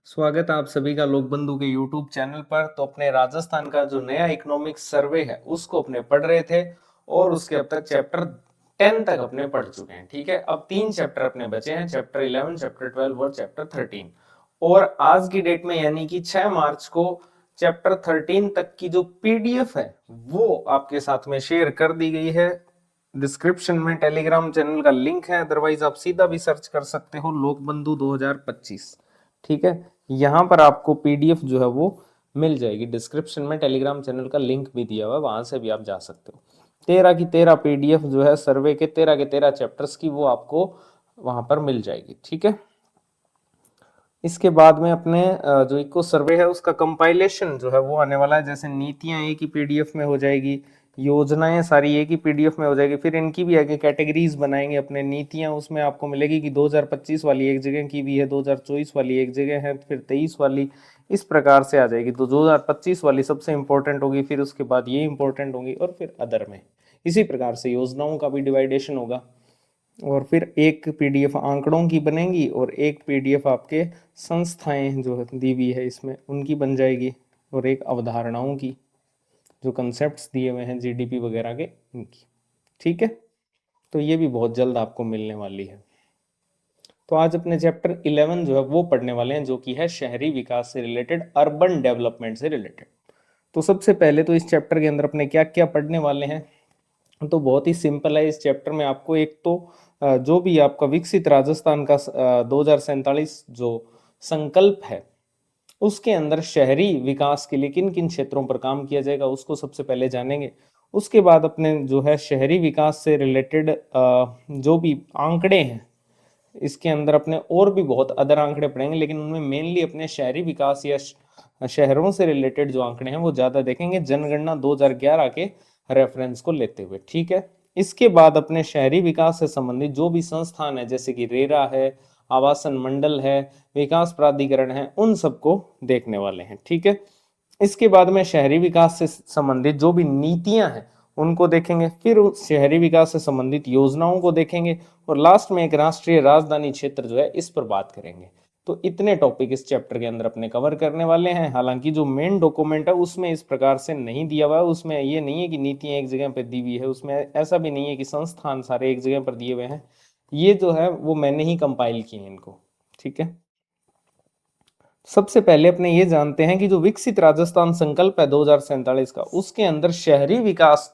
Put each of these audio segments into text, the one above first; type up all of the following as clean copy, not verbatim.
स्वागत है आप सभी का लोक बंधु के YouTube चैनल पर। तो अपने राजस्थान का जो नया इकोनॉमिक सर्वे है उसको अपने पढ़ रहे थे और उसके अब तक चैप्टर 10 तक अपने पढ़ चुके हैं। ठीक है, अब 3 चैप्टर अपने बचे हैं, चैप्टर 11, चैप्टर 12 और चैप्टर 13। और आज की डेट में यानी कि 6 मार्च को चैप्टर 13 तक की जो पीडीएफ है वो आपके साथ में शेयर कर दी गई है। डिस्क्रिप्शन में टेलीग्राम चैनल का लिंक है, अदरवाइज आप सीधा भी सर्च कर सकते हो लोक बंधु 2025। ठीक है, यहाँ पर आपको पीडीएफ जो है वो मिल जाएगी। डिस्क्रिप्शन में टेलीग्राम चैनल का लिंक भी दिया हुआ है, वहां से भी आप जा सकते हो। 13 की 13 पीडीएफ जो है सर्वे के 13 चैप्टर्स की, वो आपको वहां पर मिल जाएगी। ठीक है, इसके बाद में अपने जो इको सर्वे है उसका कंपाइलेशन जो है वो आने वाला है। जैसे नीतियां एक ही पीडीएफ में हो जाएगी, योजनाएं सारी एक ही पीडीएफ में हो जाएगी, फिर इनकी भी आगे कैटेगरीज बनाएंगे अपने। नीतियां उसमें आपको मिलेगी कि 2025 वाली एक जगह की भी है, 2024 वाली एक जगह है, फिर 23 वाली, इस प्रकार से आ जाएगी। तो 2025 वाली सबसे इंपॉर्टेंट होगी, फिर उसके बाद ये इंपॉर्टेंट होगी और फिर अदर में। इसी प्रकार से योजनाओं का भी डिवाइडेशन होगा। और फिर एक पीडीएफ आंकड़ों की बनेगी और एक पीडीएफ आपके संस्थाएं जो दी हुई है इसमें उनकी बन जाएगी, और एक अवधारणाओं की जो कंसेप्ट्स दिए हुए हैं जीडीपी वगैरह के, इनकी। ठीक है, तो ये भी बहुत जल्द आपको मिलने वाली है। तो आज अपने चैप्टर 11 जो है वो पढ़ने वाले हैं, जो कि है शहरी विकास से रिलेटेड, अर्बन डेवलपमेंट से रिलेटेड। तो सबसे पहले तो इस चैप्टर के अंदर अपने क्या क्या पढ़ने वाले हैं, तो बहुत ही सिंपल है। इस चैप्टर में आपको एक तो जो भी आपका विकसित राजस्थान का 2047 जो संकल्प है उसके अंदर शहरी विकास के लिए किन किन क्षेत्रों पर काम किया जाएगा उसको सबसे पहले जानेंगे। उसके बाद अपने जो है शहरी विकास से रिलेटेड जो भी आंकड़े हैं, इसके अंदर अपने और भी बहुत अदर आंकड़े पढ़ेंगे, लेकिन उनमें मेनली अपने शहरी विकास या शहरों से रिलेटेड जो आंकड़े हैं वो ज्यादा देखेंगे, जनगणना 2011 के रेफरेंस को लेते हुए। ठीक है, इसके बाद अपने शहरी विकास से संबंधित जो भी संस्थान है, जैसे कि रेरा है, आवासन मंडल है, विकास प्राधिकरण है, उन सबको देखने वाले हैं। ठीक है, इसके बाद में शहरी विकास से संबंधित जो भी नीतियां हैं उनको देखेंगे, फिर शहरी विकास से संबंधित योजनाओं को देखेंगे, और लास्ट में एक राष्ट्रीय राजधानी क्षेत्र जो है इस पर बात करेंगे। तो इतने टॉपिक इस चैप्टर के अंदर अपने कवर करने वाले हैं। हालांकि जो मेन डॉक्यूमेंट है उसमें इस प्रकार से नहीं दिया हुआ है, उसमें ये नहीं है कि नीतियां एक जगह पर दी हुई है, उसमें ऐसा भी नहीं है कि संस्थान सारे एक जगह पर दिए हुए हैं। ये जो है वो मैंने ही कंपाइल किए हैं इनको। ठीक है, सबसे पहले अपने ये जानते हैं कि जो विकसित राजस्थान संकल्प है 2047 का, उसके अंदर शहरी विकास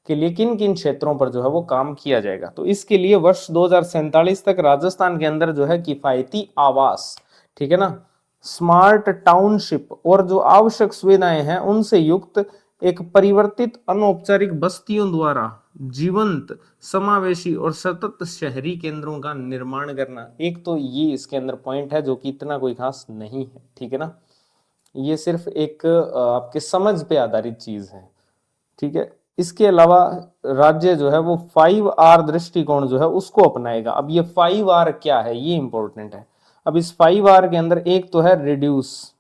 के लिए किन किन क्षेत्रों पर जो है वो काम किया जाएगा। तो इसके लिए वर्ष 2047 तक राजस्थान के अंदर जो है किफायती आवास, ठीक है ना, स्मार्ट टाउनशिप और जो आवश्यक सुविधाएं हैं उनसे युक्त एक परिवर्तित अनौपचारिक बस्तियों द्वारा जीवंत, समावेशी और सतत शहरी केंद्रों का निर्माण करना। एक तो ये इसके अंदर पॉइंट है जो कि इतना कोई खास नहीं है। ठीक है ना, ये सिर्फ एक आपके समझ पे आधारित चीज है। ठीक है, इसके अलावा राज्य जो है वो 5R दृष्टिकोण जो है उसको अपनाएगा। अब ये 5R क्या है, ये इंपॉर्टेंट है। अब इस 5R के अंदर एक तो है रिड्यूस,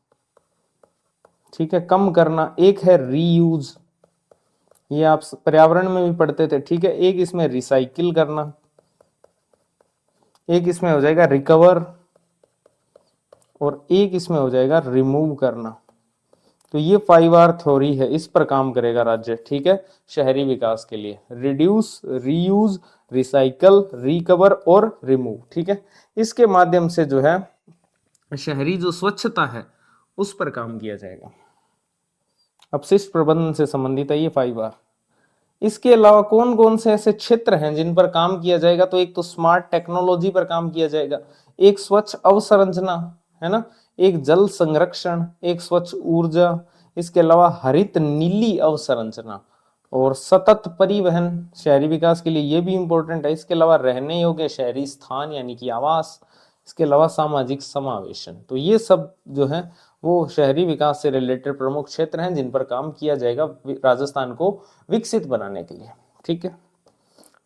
ठीक है, कम करना, एक है रीयूज, ये आप पर्यावरण में भी पढ़ते थे। ठीक है, एक इसमें रिसाइकिल करना, एक इसमें हो जाएगा रिकवर, और एक इसमें हो जाएगा रिमूव करना। तो ये 5R थ्योरी है, इस पर काम करेगा राज्य। ठीक है, शहरी विकास के लिए रिड्यूस, रीयूज, रिसाइकल, रिकवर और रिमूव। ठीक है, इसके माध्यम से जो है शहरी जो स्वच्छता है उस पर काम किया जाएगा। अपशिष्ट प्रबंधन से संबंधित है ये 5R। इसके अलावा कौन कौन से ऐसे क्षेत्र हैं जिन पर काम किया जाएगा, तो एक तो स्मार्ट टेक्नोलॉजी पर काम किया जाएगा, एक स्वच्छ अवसंरचना है ना, एक जल संरक्षण, एक स्वच्छ ऊर्जा, इसके अलावा हरित नीली अवसंरचना और सतत परिवहन शहरी विकास के लिए ये भी इंपॉर्टेंट है। इसके अलावा रहने योग्य शहरी स्थान यानी कि आवास, इसके अलावा सामाजिक समावेशन। तो ये सब जो है वो शहरी विकास से रिलेटेड प्रमुख क्षेत्र हैं जिन पर काम किया जाएगा राजस्थान को विकसित बनाने के लिए। ठीक है,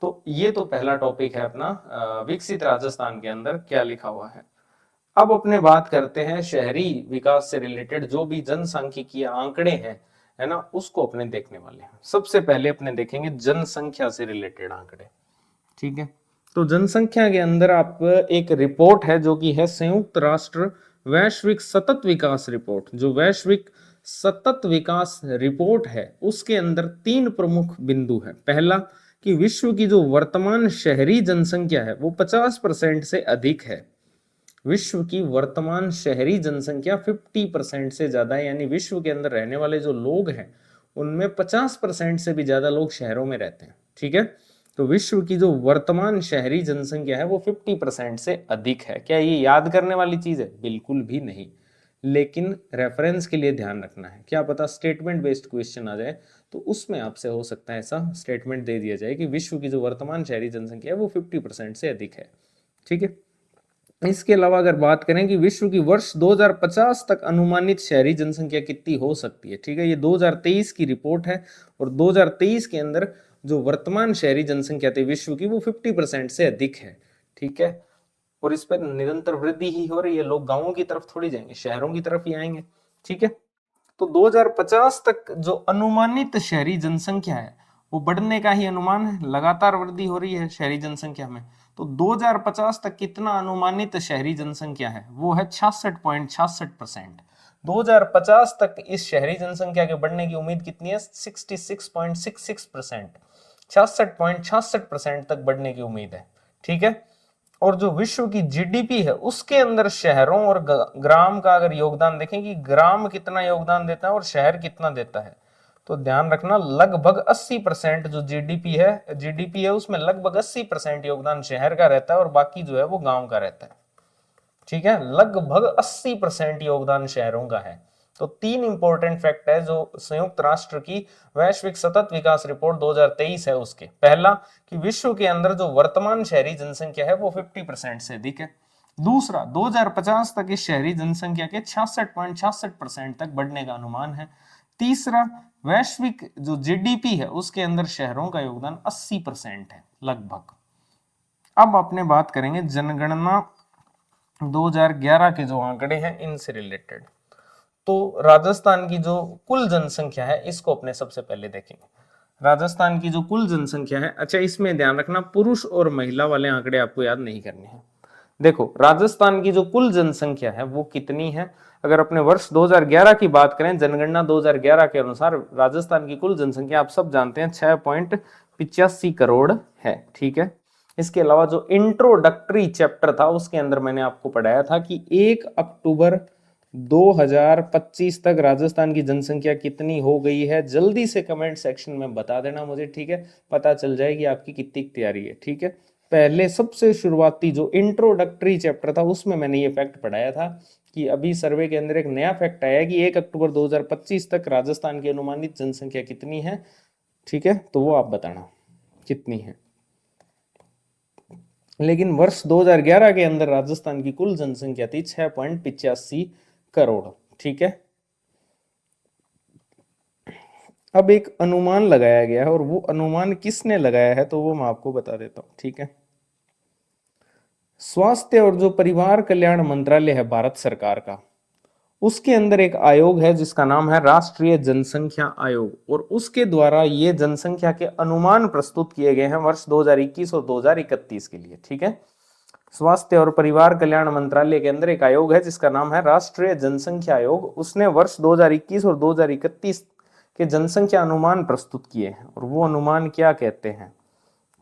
तो ये तो पहला टॉपिक है अपना विकसित राजस्थान के अंदर क्या लिखा हुआ है। अब अपने बात करते हैं शहरी विकास से रिलेटेड जो भी जनसांख्यिकीय आंकड़े हैं, है ना, उसको अपने देखने वाले हैं। सबसे पहले अपने देखेंगे जनसंख्या से रिलेटेड आंकड़े। ठीक है, तो जनसंख्या के अंदर आप एक रिपोर्ट है जो कि है संयुक्त राष्ट्र वैश्विक सतत विकास रिपोर्ट, जो वैश्विक सतत विकास रिपोर्ट है उसके अंदर 3 प्रमुख बिंदु है। पहला कि विश्व की जो वर्तमान शहरी जनसंख्या है वो 50% से अधिक है। विश्व की वर्तमान शहरी जनसंख्या 50% से ज्यादा है, यानी विश्व के अंदर रहने वाले जो लोग हैं उनमें 50% से भी ज्यादा लोग शहरों में रहते हैं। ठीक है, तो विश्व की जो वर्तमान शहरी जनसंख्या है वो 50% से अधिक है। क्या ये याद करने वाली चीज है? बिल्कुल भी नहीं, लेकिन रेफरेंस के लिए ध्यान रखना है। क्या पता स्टेटमेंट बेस्ड क्वेश्चन आ जाए तो उसमें आपसे हो सकता है ऐसा स्टेटमेंट दे दिया जाए कि विश्व की जो वर्तमान शहरी जनसंख्या है वो 50% से अधिक है। ठीक है, इसके अलावा अगर बात करें कि विश्व की वर्ष 2050 तक अनुमानित शहरी जनसंख्या कितनी हो सकती है, ठीक है, ये 2023 की रिपोर्ट है और 2023 के अंदर जो वर्तमान शहरी जनसंख्या थी विश्व की वो 50% से अधिक है। ठीक है, और इस पर निरंतर वृद्धि ही हो रही है, लोग गांवों की तरफ थोड़ी जाएंगे, शहरों की तरफ ही आएंगे। ठीक है, तो 2050 तक जो अनुमानित शहरी जनसंख्या है वो बढ़ने का ही अनुमान है, लगातार वृद्धि हो रही है शहरी जनसंख्या में। तो 2050 तक कितना अनुमानित शहरी जनसंख्या है? वो है 66.66%। 2050 तक इस शहरी जनसंख्या के बढ़ने की उम्मीद कितनी है? 66.66%, 66.66% तक बढ़ने की उम्मीद है। ठीक है, और जो विश्व की जीडीपी है उसके अंदर शहरों और ग्राम का अगर योगदान देखें कि ग्राम कितना योगदान देता है और शहर कितना देता है, तो ध्यान रखना लगभग 80% जो जीडीपी है उसमें लगभग 80% योगदान शहर का रहता है और बाकी जो है वो गांव का रहता है। ठीक है, लगभग 80% योगदान शहरों का है। तो 3 इंपॉर्टेंट फैक्ट है जो संयुक्त राष्ट्र की वैश्विक सतत विकास रिपोर्ट 2023 है उसके। पहला कि विश्व के अंदर जो वर्तमान शहरी जनसंख्या है वो 50% से अधिक है। दूसरा, 2050 तक इस शहरी जनसंख्या के 66.66% तक बढ़ने का अनुमान है। तीसरा, वैश्विक जो जीडीपी है उसके अंदर शहरों का योगदान 80% है लगभग। अब अपने बात करेंगे जनगणना 2011 के जो आंकड़े हैं इनसे रिलेटेड। तो राजस्थान की जो कुल जनसंख्या है इसको अपने सबसे पहले देखेंगे। राजस्थान की जो कुल जनसंख्या है, अच्छा इसमें ध्यान रखना पुरुष और महिला वाले आंकड़े आपको याद नहीं करने हैं। देखो राजस्थान की जो कुल जनसंख्या है वो कितनी है? अगर अपने वर्ष 2011 की बात करें, जनगणना 2011 के अनुसार राजस्थान की कुल जनसंख्या आप सब जानते हैं 6.85 करोड़ है। ठीक है, इसके अलावा जो इंट्रोडक्टरी चैप्टर था उसके अंदर मैंने आपको पढ़ाया था कि 1 अक्टूबर 2025 तक राजस्थान की जनसंख्या कितनी हो गई है। जल्दी से कमेंट सेक्शन में बता देना मुझे, ठीक है, पता चल जाएगी आपकी कितनी तैयारी है। ठीक है, पहले सबसे शुरुआती जो इंट्रोडक्टरी चैप्टर था उसमें मैंने ये फैक्ट पढ़ाया था कि अभी सर्वे के अंदर एक नया फैक्ट आया कि 1 अक्टूबर 2025 तक राजस्थान की अनुमानित जनसंख्या कितनी है। ठीक है, तो वो आप बताना कितनी है। लेकिन वर्ष 2011 के अंदर राजस्थान की कुल जनसंख्या थी 6.85 करोड़। ठीक है, अब एक अनुमान लगाया गया है और वो अनुमान किसने लगाया है तो वो मैं आपको बता देता हूं। ठीक है, स्वास्थ्य और जो परिवार कल्याण मंत्रालय है भारत सरकार का, उसके अंदर एक आयोग है जिसका नाम है राष्ट्रीय जनसंख्या आयोग, और उसके द्वारा ये जनसंख्या के अनुमान प्रस्तुत किए गए हैं वर्ष 2021 और 2031 के लिए। ठीक है, स्वास्थ्य और परिवार कल्याण मंत्रालय के अंदर एक आयोग है जिसका नाम है राष्ट्रीय जनसंख्या आयोग। उसने वर्ष 2021 और 2031 के जनसंख्या अनुमान प्रस्तुत किए हैं और वो अनुमान क्या कहते हैं।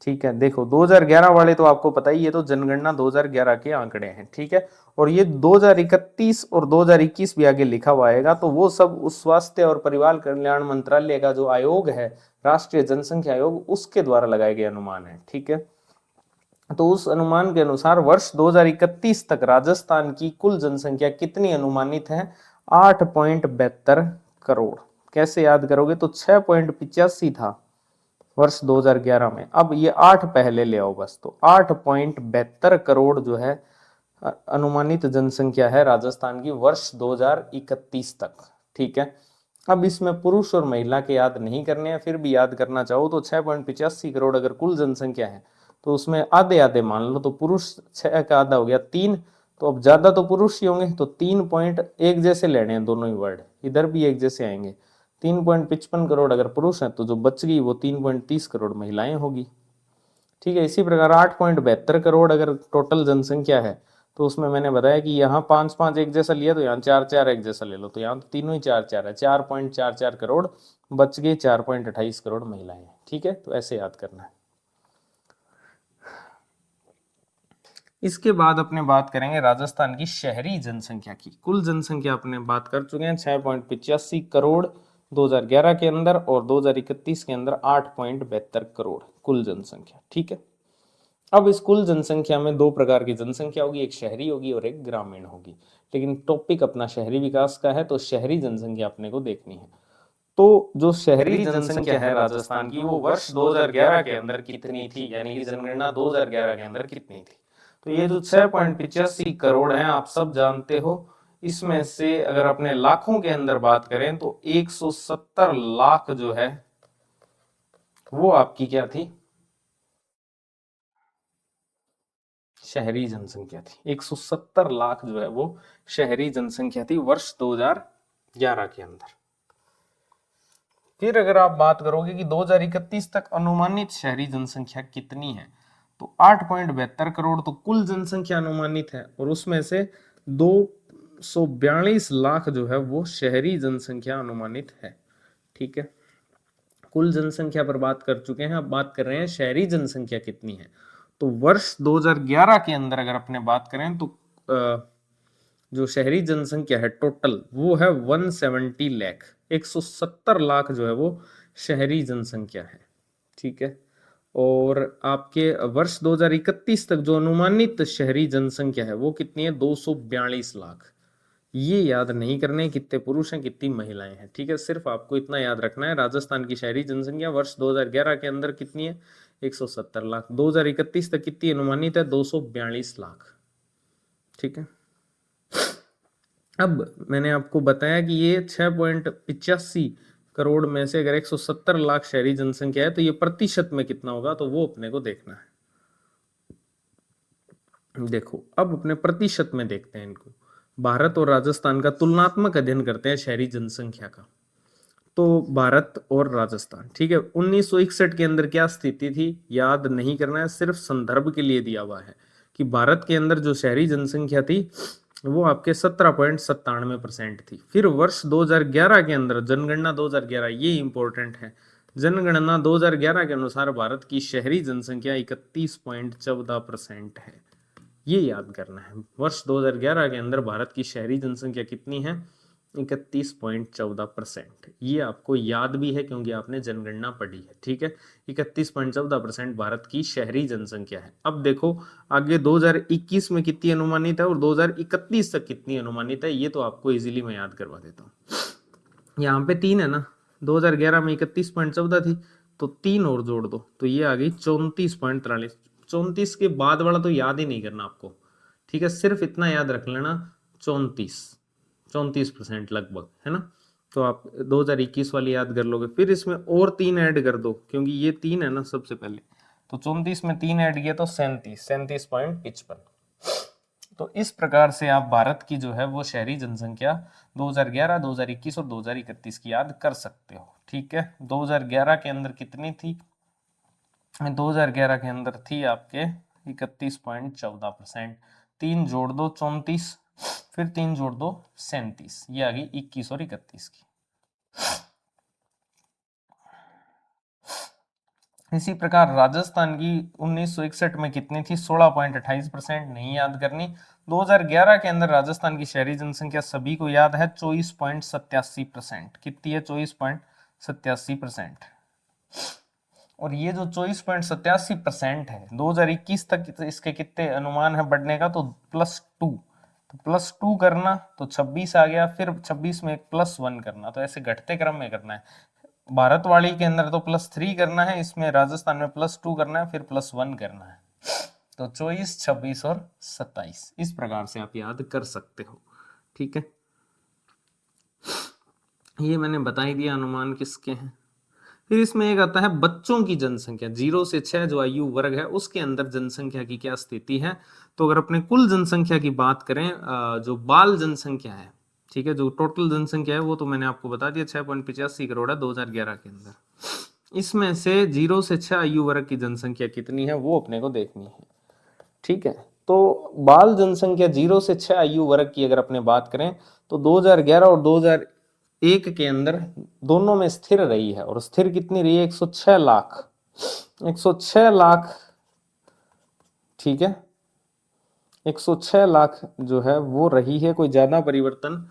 ठीक है, देखो 2011 वाले तो आपको पता ही, ये तो जनगणना 2011 के आंकड़े हैं। ठीक है, और ये 2031 और 2021 भी आगे लिखा हुआ आएगा, तो वो सब उस स्वास्थ्य और परिवार कल्याण मंत्रालय का जो आयोग है राष्ट्रीय जनसंख्या आयोग उसके द्वारा लगाए गए अनुमान है। ठीक है, तो उस अनुमान के अनुसार वर्ष 2031 तक राजस्थान की कुल जनसंख्या कितनी अनुमानित है? 8.72 करोड़। कैसे याद करोगे? तो 6.85 था वर्ष 2011 में, अब ये 8 पहले ले आओ बस, तो 8.72 करोड़ जो है अनुमानित जनसंख्या है राजस्थान की वर्ष 2031 तक। ठीक है, अब इसमें पुरुष और महिला के याद नहीं करने हैं, फिर भी याद करना चाहो तो 6.85 करोड़ अगर कुल जनसंख्या है तो उसमें आधे आधे मान लो, तो पुरुष 6 का आधा हो गया 3, तो अब ज्यादा तो पुरुष ही होंगे, तो 3 पॉइंट एक जैसे लेने हैं दोनों ही वर्ड, इधर भी एक जैसे आएंगे। 3.55 करोड़ अगर पुरुष है तो जो बच गई वो 3.30 करोड़ महिलाएं होगी। ठीक है, इसी प्रकार 8.72 करोड़ अगर टोटल जनसंख्या है तो उसमें मैंने बताया कि यहाँ 5-5 एक जैसा लिया तो यहाँ 4-4 एक जैसा ले लो, तो यहाँ तो तीनों ही 4-4 है, 4.44 करोड़ बच गए 4.28 करोड़ महिलाएं। ठीक है, तो ऐसे याद करना है। इसके बाद अपने बात करेंगे राजस्थान की शहरी जनसंख्या की। कुल जनसंख्या अपने बात कर चुके हैं 6.85 करोड़ 2011 के अंदर, और 2031 के अंदर 8.72 करोड़ कुल जनसंख्या। ठीक है, अब इस कुल जनसंख्या में दो प्रकार की जनसंख्या होगी, एक शहरी होगी और एक ग्रामीण होगी, लेकिन टॉपिक अपना शहरी विकास का है तो शहरी जनसंख्या अपने को देखनी है। तो जो शहरी जनसंख्या है राजस्थान की वो वर्ष 2011 के अंदर कितनी थी, यानी कि जनगणना 2011 के अंदर कितनी थी। तो ये जो 6.85 करोड़ है आप सब जानते हो, इसमें से अगर अपने लाखों के अंदर बात करें तो 170 लाख जो है वो आपकी क्या थी, शहरी जनसंख्या थी। 170 लाख जो है वो शहरी जनसंख्या थी वर्ष 2011 के अंदर। फिर अगर आप बात करोगे कि 2031 तक अनुमानित शहरी जनसंख्या कितनी है, तो 8.72 करोड़ तो कुल जनसंख्या अनुमानित है, और उसमें से 242 लाख जो है वो शहरी जनसंख्या अनुमानित है। ठीक है, कुल जनसंख्या पर बात कर चुके हैं, अब बात कर रहे हैं शहरी जनसंख्या कितनी है। तो वर्ष 2011 के अंदर अगर अपने बात करें तो जो शहरी जनसंख्या है टोटल वो है 170 लाख, 170 लाख जो है वो शहरी जनसंख्या है। ठीक है, और आपके वर्ष 2031 तक जो अनुमानित शहरी जनसंख्या है वो कितनी है, 242 लाख। ये याद नहीं करने कितने पुरुष हैं कितनी महिलाएं हैं। ठीक है, सिर्फ आपको इतना याद रखना है, राजस्थान की शहरी जनसंख्या वर्ष 2011 के अंदर कितनी है, 170 लाख, 2031 तक कितनी अनुमानित है, 242 लाख। ठीक है, अब मैंने आपको बताया कि ये 6.85 करोड़ में से अगर 170 लाख शहरी जनसंख्या है तो ये प्रतिशत में कितना होगा, तो वो अपने को देखना है। देखो अब अपने प्रतिशत में देखते हैं इनको, भारत और राजस्थान का तुलनात्मक अध्ययन करते हैं शहरी जनसंख्या का। तो भारत और राजस्थान, ठीक है, 1961 के अंदर क्या स्थिति थी याद नहीं करना है, सिर्फ संदर्भ के लिए दिया हुआ है कि भारत के अंदर जो शहरी जनसंख्या थी वो आपके 17.97% थी। फिर वर्ष 2011 के अंदर, जनगणना 2011, ये इंपॉर्टेंट है, जनगणना 2011 के अनुसार भारत की शहरी जनसंख्या 31.14% है। ये याद करना है, वर्ष 2011 के अंदर भारत की शहरी जनसंख्या कितनी है, 31.14%। ये आपको याद भी है क्योंकि आपने जनगणना पढ़ी है। ठीक है, 31.14% भारत की शहरी जनसंख्या है। अब देखो आगे 2021 में कितनी अनुमानित है और 2031 तक कितनी अनुमानित है, ये तो आपको इजीली मैं याद करवा देता हूँ। यहाँ पे 3 है ना, 2011 में 31.14 थी तो 3 और जोड़ दो तो ये आ गई 34.43। 34 के बाद वाला तो याद ही नहीं करना आपको। ठीक है, सिर्फ इतना याद रख लेना, 34% लगभग है ना, तो आप 2021 वाली याद कर लोगे। फिर इसमें और 3 ऐड कर दो क्योंकि ये 3 है ना सबसे पहले, तो 34 में 3 ऐड किया तो 37.55। तो इस प्रकार से आप भारत की जो है वो शहरी जनसंख्या 2011, 2021 और 2031 की याद कर सकते हो। ठीक है, 2011 के अंदर कितनी थी, 2011 के अंदर थी आपके 31.14%। 3 जोड़ दो 34, फिर 3 जोड़ दो 37, ये आ गई 21 और 31 की। इसी प्रकार राजस्थान की 1961 में कितनी थी, 16.28%, नहीं याद करनी। 2011 के अंदर राजस्थान की शहरी जनसंख्या सभी को याद है 24.87%। कितनी है, 24.87%। और ये जो 24.87% है 2021 तक इसके कितने अनुमान है बढ़ने का, तो +2, तो +2 करना तो 26 आ गया, फिर 26 में +1 करना, तो ऐसे घटते क्रम में करना है। भारत वाली के अंदर तो +3 करना है, इसमें राजस्थान में +2 करना है, फिर +1 करना है, तो 24, 26 और 27 इस प्रकार से आप याद कर सकते हो। ठीक है, ये मैंने बता ही दिया अनुमान किसके हैं। फिर इसमें एक आता है बच्चों की जनसंख्या, 0 से 6 जो आयु वर्ग है उसके अंदर जनसंख्या की क्या स्थिति है। तो अगर अपने कुल जनसंख्या की बात करें, जो बाल जनसंख्या है, ठीक है, जो टोटल जनसंख्या है वो तो मैंने आपको बता दिया 6.85 करोड़ है 2011 के अंदर। इसमें से 0 से 6 आयु वर्ग की जनसंख्या कितनी है वो अपने को देखनी है। ठीक है, तो बाल जनसंख्या 0 से 6 आयु वर्ग की अगर अपने बात करें तो 2011 और 2001 के अंदर दोनों में स्थिर रही है, और स्थिर कितनी रही है? 106 लाख, 106 लाख, ठीक है, 106 लाख जो है वो रही है। कोई ज्यादा परिवर्तन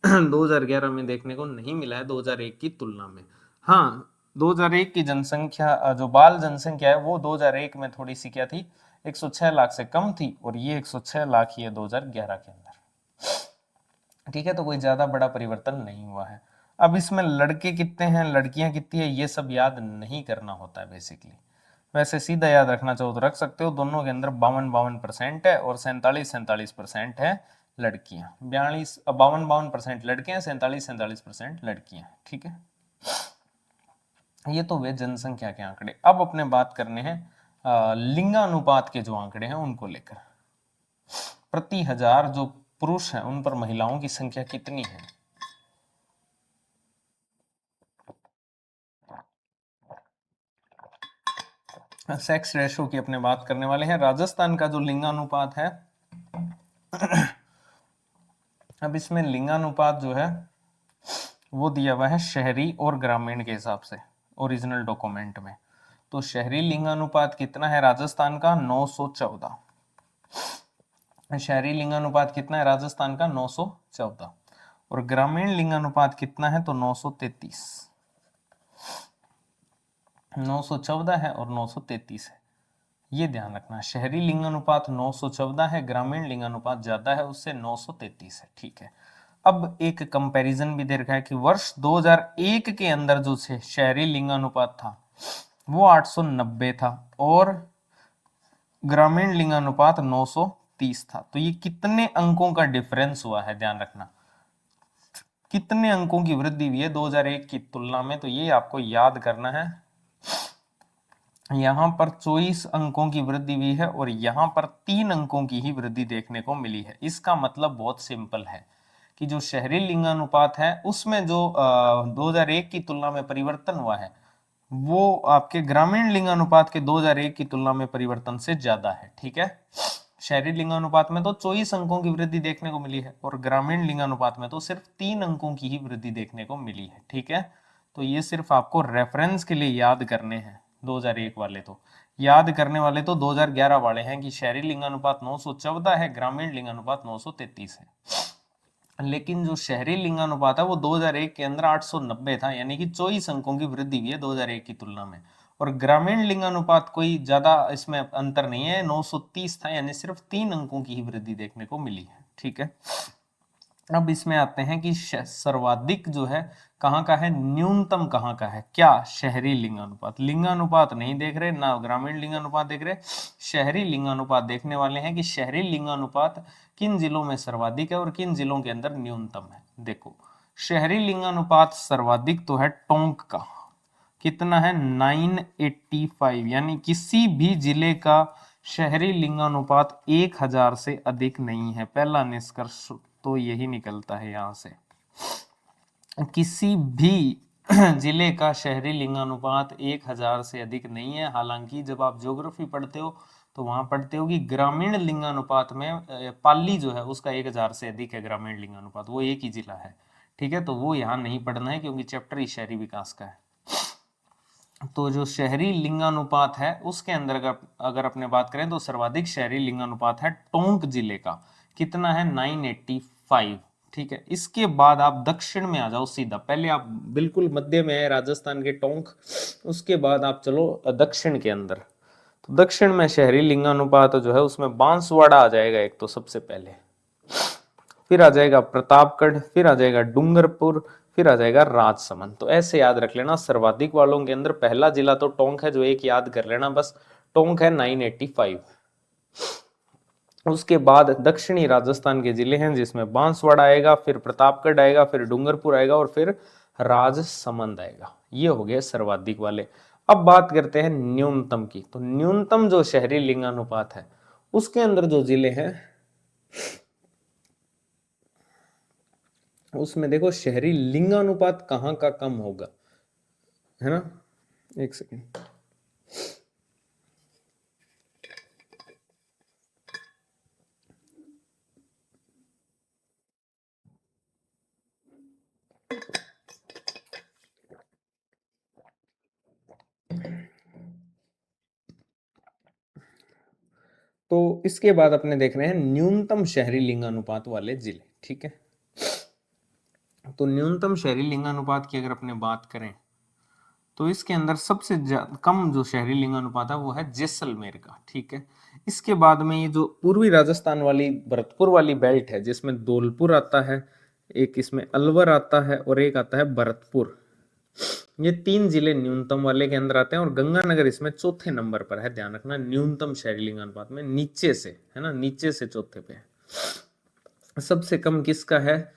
2011 में देखने को नहीं मिला है 2001 की तुलना में। हाँ, 2001 की जनसंख्या जो बाल जनसंख्या है वो 2001 में थोड़ी सी क्या थी, 106 लाख से कम थी, और ये 106 लाख ही है 2011 के अंदर, ठीक है। तो कोई ज्यादा बड़ा परिवर्तन नहीं हुआ है। अब इसमें लड़के कितने हैं, लड़कियां कितनी है, ये सब याद नहीं करना होता है बेसिकली। वैसे सीधा याद रखना चाहो तो रख सकते हो, दोनों के अंदर 52% है और 47% है लड़कियां। 52% लड़के हैं, 47% लड़कियां, ठीक है। ये तो वे जनसंख्या के आंकड़े। अब अपने बात करने हैं लिंगानुपात के जो आंकड़े हैं उनको लेकर। प्रति हजार जो पुरुष हैं उन पर महिलाओं की संख्या कितनी है? सेक्स रेशो की अपने बात करने वाले हैं। राजस्थान का जो लिंगानुपात है, अब इसमें लिंगानुपात जो है वो दिया हुआ है शहरी और ग्रामीण के हिसाब से ओरिजिनल डॉक्यूमेंट में। तो शहरी लिंगानुपात कितना है राजस्थान का? 914। शहरी लिंगानुपात कितना है राजस्थान का? 914। और ग्रामीण लिंगानुपात कितना है? तो 933। 914 है और 933 है, ये ध्यान रखना। शहरी लिंगानुपात 914 है, ग्रामीण लिंगानुपात ज्यादा है उससे 933 है, ठीक है। अब एक कंपैरिजन भी दे रखा है कि वर्ष 2001 के अंदर जो शहरी लिंगानुपात था वो 890 था और ग्रामीण लिंगानुपात 930 था। तो ये कितने अंकों का डिफरेंस हुआ है, ध्यान रखना, कितने अंकों की वृद्धि हुई है 2001 की तुलना में, तो ये आपको याद करना है। यहां पर 24 अंकों की वृद्धि हुई है और यहां पर 3 अंकों की ही वृद्धि देखने को मिली है। इसका मतलब बहुत सिंपल है कि जो शहरी लिंगानुपात है उसमें जो 2001 की तुलना में परिवर्तन हुआ है वो आपके ग्रामीण लिंगानुपात के 2001 की तुलना में परिवर्तन से ज्यादा है, ठीक है। शहरी लिंगानुपात में तो 24 अंकों की वृद्धि देखने को मिली है और ग्रामीण लिंगानुपात में तो सिर्फ 3 अंकों की ही वृद्धि देखने को मिली है, ठीक है। तो ये सिर्फ आपको रेफरेंस के लिए याद करने हैं। 2001 वाले तो याद करने वाले तो 2011 वाले हैं कि शहरी लिंगानुपात 914 है, ग्रामीण लिंगानुपात 933 है। लेकिन जो शहरी लिंगानुपात है वो 2001 के अंदर 890 था, यानी कि 24 अंकों की वृद्धि हुई है 2001 की तुलना में। और ग्रामीण लिंगानुपात कोई ज्यादा इसमें अंतर नहीं है, 930 था, यानी सिर्फ 3 अंकों की ही वृद्धि देखने को मिली है, ठीक है। अब इसमें आते हैं कि सर्वाधिक जो है कहाँ का है, न्यूनतम कहाँ का है? क्या? शहरी लिंगानुपात। लिंगानुपात नहीं देख रहे ना, ग्रामीण लिंगानुपात देख रहे, शहरी लिंगानुपात देखने वाले हैं कि शहरी लिंगानुपात किन जिलों में सर्वाधिक है और किन जिलों के अंदर न्यूनतम है। देखो, शहरी लिंगानुपात सर्वाधिक तो है टोंक का, कितना है? 985, यानी किसी भी जिले का शहरी लिंगानुपात 1000 से अधिक नहीं है। पहला निष्कर्ष तो यही निकलता है यहां से, किसी भी जिले का शहरी लिंगानुपात 1000 से अधिक नहीं है। हालांकि जब आप ज्योग्राफी पढ़ते हो तो वहां पढ़ते हो कि ग्रामीण लिंगानुपात में पाली जो है उसका 1000 से अधिक है ग्रामीण लिंगानुपात, वो एक ही जिला है, ठीक है। तो वो यहाँ नहीं पढ़ना है क्योंकि चैप्टर ही शहरी विकास का है। तो जो शहरी लिंगानुपात है उसके अंदर अगर अपने बात करें तो सर्वाधिक शहरी लिंगानुपात है टोंक जिले का, कितना है? 985, ठीक है। इसके बाद आप दक्षिण में आ जाओ सीधा, पहले आप बिल्कुल मध्य में है राजस्थान के टोंक, उसके बाद आप चलो दक्षिण के अंदर। तो दक्षिण में शहरी लिंगानुपात जो है उसमें बांसवाड़ा आ जाएगा एक तो सबसे पहले, फिर आ जाएगा प्रतापगढ़, फिर आ जाएगा डूंगरपुर, फिर आ जाएगा राजसमंद। तो ऐसे याद रख लेना, सर्वाधिक वालों के अंदर पहला जिला तो टोंक है, जो एक याद कर लेना बस, टोंक है 985। उसके बाद दक्षिणी राजस्थान के जिले हैं जिसमें बांसवाड़ा आएगा, फिर प्रतापगढ़ आएगा, फिर डूंगरपुर आएगा और फिर राजसमंद आएगा। ये हो गए सर्वाधिक वाले। अब बात करते हैं न्यूनतम की। तो न्यूनतम जो शहरी लिंगानुपात है उसके अंदर जो जिले हैं उसमें देखो शहरी लिंगानुपात कहाँ का कम होगा, है ना। एक सेकेंड, तो इसके बाद अपने देख रहे हैं न्यूनतम शहरी लिंगानुपात वाले जिले। ठीक है, तो न्यूनतम शहरी लिंगानुपात की अगर अपने बात करें तो इसके अंदर सबसे कम जो शहरी लिंगानुपात है वो है जैसलमेर का। ठीक है, इसके बाद में ये जो पूर्वी राजस्थान वाली भरतपुर वाली बेल्ट है जिसमें धौलपुर आता है, एक इसमें अलवर आता है और एक आता है भरतपुर, ये 3 जिले न्यूनतम वाले के अंदर आते हैं और गंगानगर इसमें चौथे नंबर पर है। ध्यान रखना, न्यूनतम शहरी लिंगानुपात में नीचे से है ना, नीचे से चौथे पे है। सबसे कम किसका है?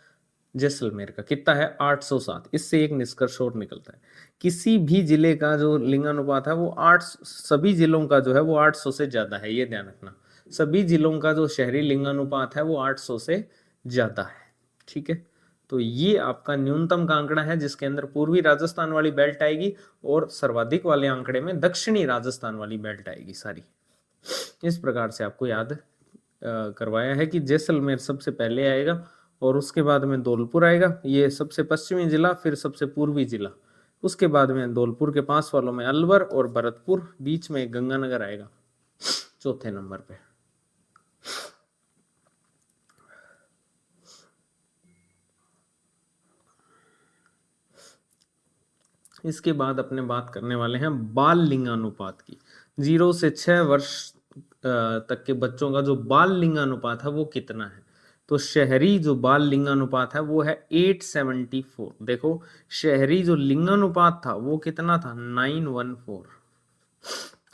जैसलमेर का। कितना है? 807। इससे एक निष्कर्ष और निकलता है, किसी भी जिले का जो लिंगानुपात है वो 8, सभी जिलों का जो है वो 800 से ज्यादा है। ये ध्यान रखना, सभी जिलों का जो शहरी लिंगानुपात है वो 800 से ज्यादा है। ठीक है, तो ये आपका न्यूनतम का आंकड़ा है जिसके अंदर पूर्वी राजस्थान वाली बेल्ट आएगी और सर्वाधिक वाले आंकड़े में दक्षिणी राजस्थान वाली बेल्ट आएगी सारी। इस प्रकार से आपको याद करवाया है कि जैसलमेर सबसे पहले आएगा और उसके बाद में धौलपुर आएगा, ये सबसे पश्चिमी जिला, फिर सबसे पूर्वी जिला, उसके बाद में धौलपुर के पास वालों में अलवर और भरतपुर, बीच में गंगानगर आएगा चौथे नंबर पे। इसके बाद अपने बात करने वाले हैं बाल लिंगानुपात की। 0 से 6 वर्ष तक के बच्चों का जो बाल लिंगानुपात है वो कितना है? तो शहरी जो बाल लिंगानुपात है वो है 874। देखो, शहरी जो लिंगानुपात था वो कितना था? 914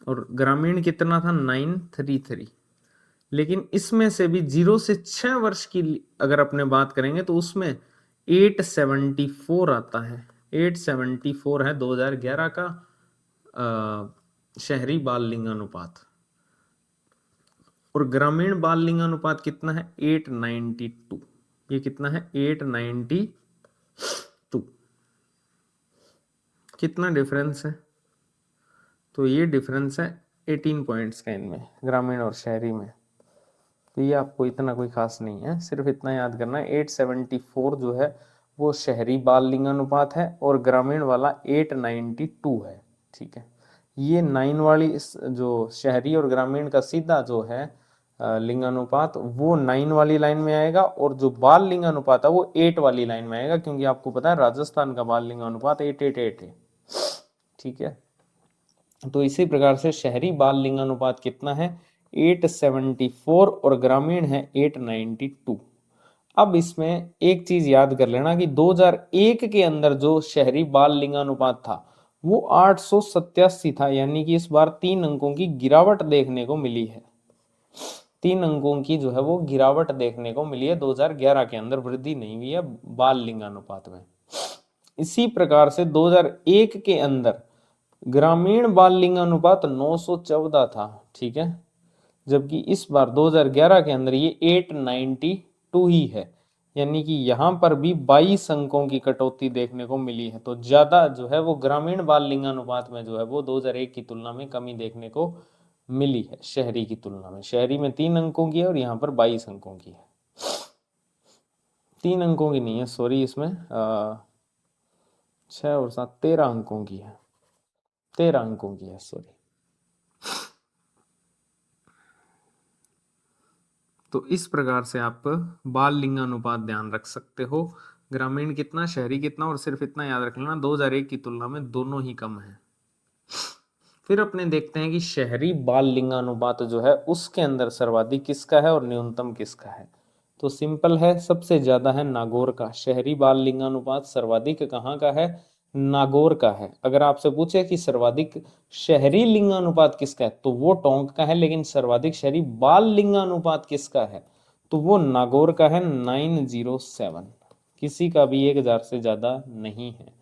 और ग्रामीण कितना था? 933। लेकिन इसमें से भी 0 से 6 वर्ष की अगर अपने बात करेंगे तो उसमें 874 आता है। 874 है 2011 का शहरी बाल लिंगानुपात। और ग्रामीण बाल लिंगानुपात कितना है? 892। ये कितना है? 892। कितना डिफरेंस है? तो ये डिफरेंस है 18 पॉइंट्स का इनमें, ग्रामीण और शहरी में। तो ये आपको इतना कोई खास नहीं है, सिर्फ इतना याद करना है 874 जो है वो शहरी बाल लिंगानुपात है और ग्रामीण वाला 892 है। ठीक है, ये 9 वाली जो शहरी और ग्रामीण का सीधा जो है लिंगानुपात वो 9 वाली लाइन में आएगा और जो बाल लिंगानुपात है वो 8 वाली लाइन में आएगा, क्योंकि आपको पता है राजस्थान का बाल लिंगानुपात 888 है। ठीक है, तो इसी प्रकार से शहरी बाल लिंगानुपात कितना है? 874 और ग्रामीण है 892। अब इसमें एक चीज याद कर लेना कि 2001 के अंदर जो शहरी बाल लिंगानुपात था वो 887 था, यानी कि इस बार 3 अंकों की गिरावट देखने को मिली है। 3 अंकों की जो है वो गिरावट देखने को मिली है। 2011 के अंदर वृद्धि नहीं हुई है बाल लिंगानुपात में। इसी प्रकार से 2001 के अंदर ग्रामीण बाल लिंगानुपात 914 था। ठीक है, जबकि इस बार 2011 के अंदर ये 892 ही है, यानी कि यहां पर भी 22 अंकों की कटौती देखने को मिली है। तो ज्यादा जो है वो ग्रामीण बाल लिंगानुपात में जो है वो 2001 की तुलना में कमी देखने को मिली है शहरी की तुलना में। शहरी में 3 अंकों की है और यहाँ पर 22 अंकों की है। 3 अंकों की नहीं है, सॉरी, इसमें 6 और 7 13 अंकों की है। 13 अंकों की है, सॉरी। तो इस प्रकार से आप बाल लिंगानुपात ध्यान रख सकते हो। ग्रामीण कितना, शहरी कितना, और सिर्फ इतना याद रख लेना 2001 की तुलना में दोनों ही कम है। फिर अपने देखते हैं कि शहरी बाल लिंगानुपात जो है उसके अंदर सर्वाधिक किसका है और न्यूनतम किसका है। तो सिंपल है, सबसे ज्यादा है नागौर का। शहरी बाल लिंगानुपात सर्वाधिक कहाँ का है? नागौर का है। अगर आपसे पूछे कि सर्वाधिक शहरी लिंगानुपात किसका है तो वो टोंक का है, लेकिन सर्वाधिक शहरी बाल लिंगानुपात किसका है तो वो नागौर का है, 907। किसी का भी 1000 से ज्यादा नहीं है।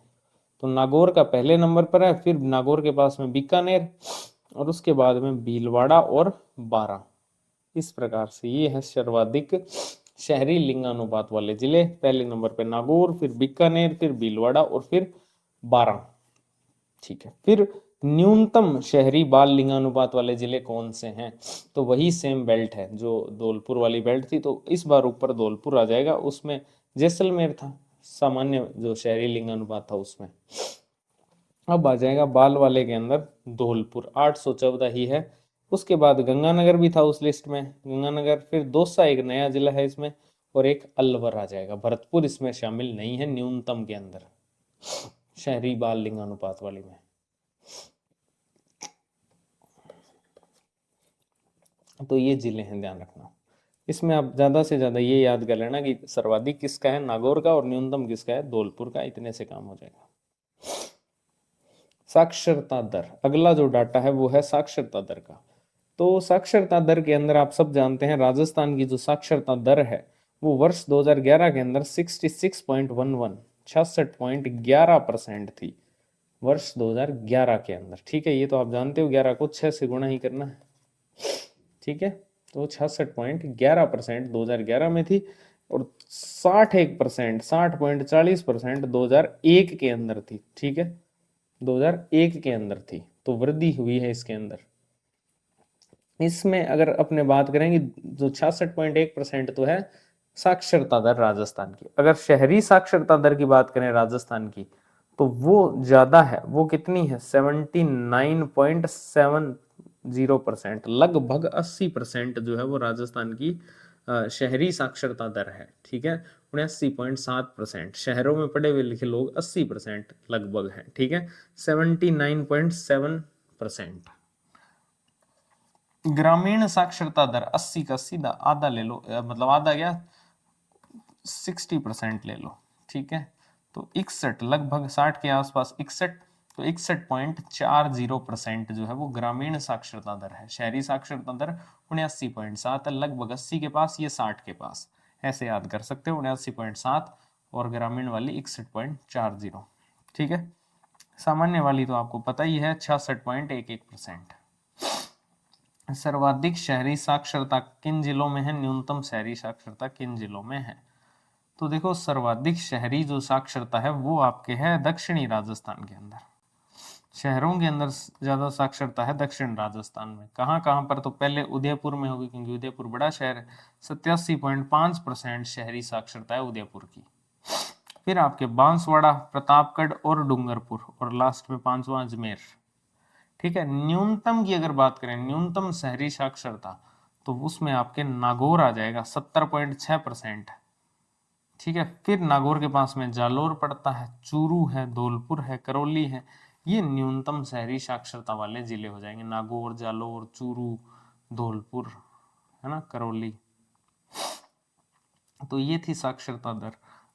तो नागौर का पहले नंबर पर है, फिर नागौर के पास में बीकानेर और उसके बाद में भीलवाड़ा और बारां। इस प्रकार से ये है सर्वाधिक शहरी लिंगानुपात वाले जिले। पहले नंबर पे नागौर, फिर बीकानेर, फिर भीलवाड़ा और फिर बारां। ठीक है, फिर न्यूनतम शहरी बाल लिंगानुपात वाले जिले कौन से हैं? तो वही सेम बेल्ट है जो धौलपुर वाली बेल्ट थी, तो इस बार ऊपर धौलपुर आ जाएगा। उसमें जैसलमेर था सामान्य जो शहरी लिंगानुपात था उसमें। अब आ जाएगा बाल वाले के अंदर धौलपुर, 814 ही है। उसके बाद गंगानगर भी था उस लिस्ट में, गंगानगर, फिर दौसा एक नया जिला है इसमें, और एक अलवर आ जाएगा। भरतपुर इसमें शामिल नहीं है न्यूनतम के अंदर, शहरी बाल लिंगानुपात वाली में। तो ये जिले हैं, ध्यान रखना। इसमें आप ज्यादा से ज्यादा ये याद कर लेना कि सर्वाधिक किसका है, नागौर का, और न्यूनतम किसका है, धौलपुर का। इतने से काम हो जाएगा। साक्षरता दर, अगला जो डाटा है वो है साक्षरता दर का। तो साक्षरता दर के अंदर आप सब जानते हैं राजस्थान की जो साक्षरता दर है वो वर्ष 2011 के अंदर 66.11 66.11% थी, वर्ष 2011 के अंदर। ठीक है, ये तो आप जानते हो 11 को 6 से गुणा ही करना है। ठीक है, तो 66.11% 2011 में थी, और 61%, 60.40% 2001 के अंदर थी। ठीक है, 2001 के अंदर थी, तो वृद्धि हुई है इसके अंदर। इसमें अगर अपने बात करेंगे जो 66.1% तो है साक्षरता दर राजस्थान की। अगर शहरी साक्षरता दर की बात करें राजस्थान की तो वो ज्यादा है, वो कितनी है, 79.70%, लगभग 80% जो है वो राजस्थान की शहरी साक्षरता दर है। ठीक है, 79.7%, शहरों में पढ़े हुए लिखे लोग 80% लगभग हैं। ठीक है, 79.7%। ग्रामीण साक्षरता दर 80 का सीधा आधा ले लो, मतलब आधा क्या, 60% ले लो। ठीक है, तो 61, लगभग 60 के आसपास 61, तो 61.40% जो है वो ग्रामीण साक्षरता दर है। शहरी साक्षरता दर 79.7 है, लगभग 80 के पास, ये 60 के पास, ऐसे याद कर सकते हो, 79.7 और ग्रामीण वाली 61.40। ठीक है, सामान्य वाली तो आपको पता ही है 66.11%। सर्वाधिक शहरी साक्षरता किन जिलों में है, न्यूनतम शहरी साक्षरता किन जिलों में है। तो देखो सर्वाधिक शहरी जो साक्षरता है वो आपके है दक्षिणी राजस्थान के अंदर, शहरों के अंदर ज्यादा साक्षरता है दक्षिण राजस्थान में। कहाँ कहाँ पर, तो पहले उदयपुर में होगी क्योंकि उदयपुर बड़ा शहर है, 87.5% शहरी साक्षरता है उदयपुर की। फिर आपके बांसवाड़ा, प्रतापगढ़ और डूंगरपुर, और लास्ट में पांचवा अजमेर। ठीक है, न्यूनतम की अगर बात करें, न्यूनतम शहरी साक्षरता, तो उसमें आपके नागौर आ जाएगा 70.6%। ठीक है, फिर नागौर के पास में जालोर पड़ता है, चूरू है, धौलपुर है, करौली है, ये न्यूनतम शहरी साक्षरता वाले जिले हो जाएंगे। नागौर, जालोर, चूरू, धौलपुर, है ना, करौली। तो ये थी साक्षरता दर।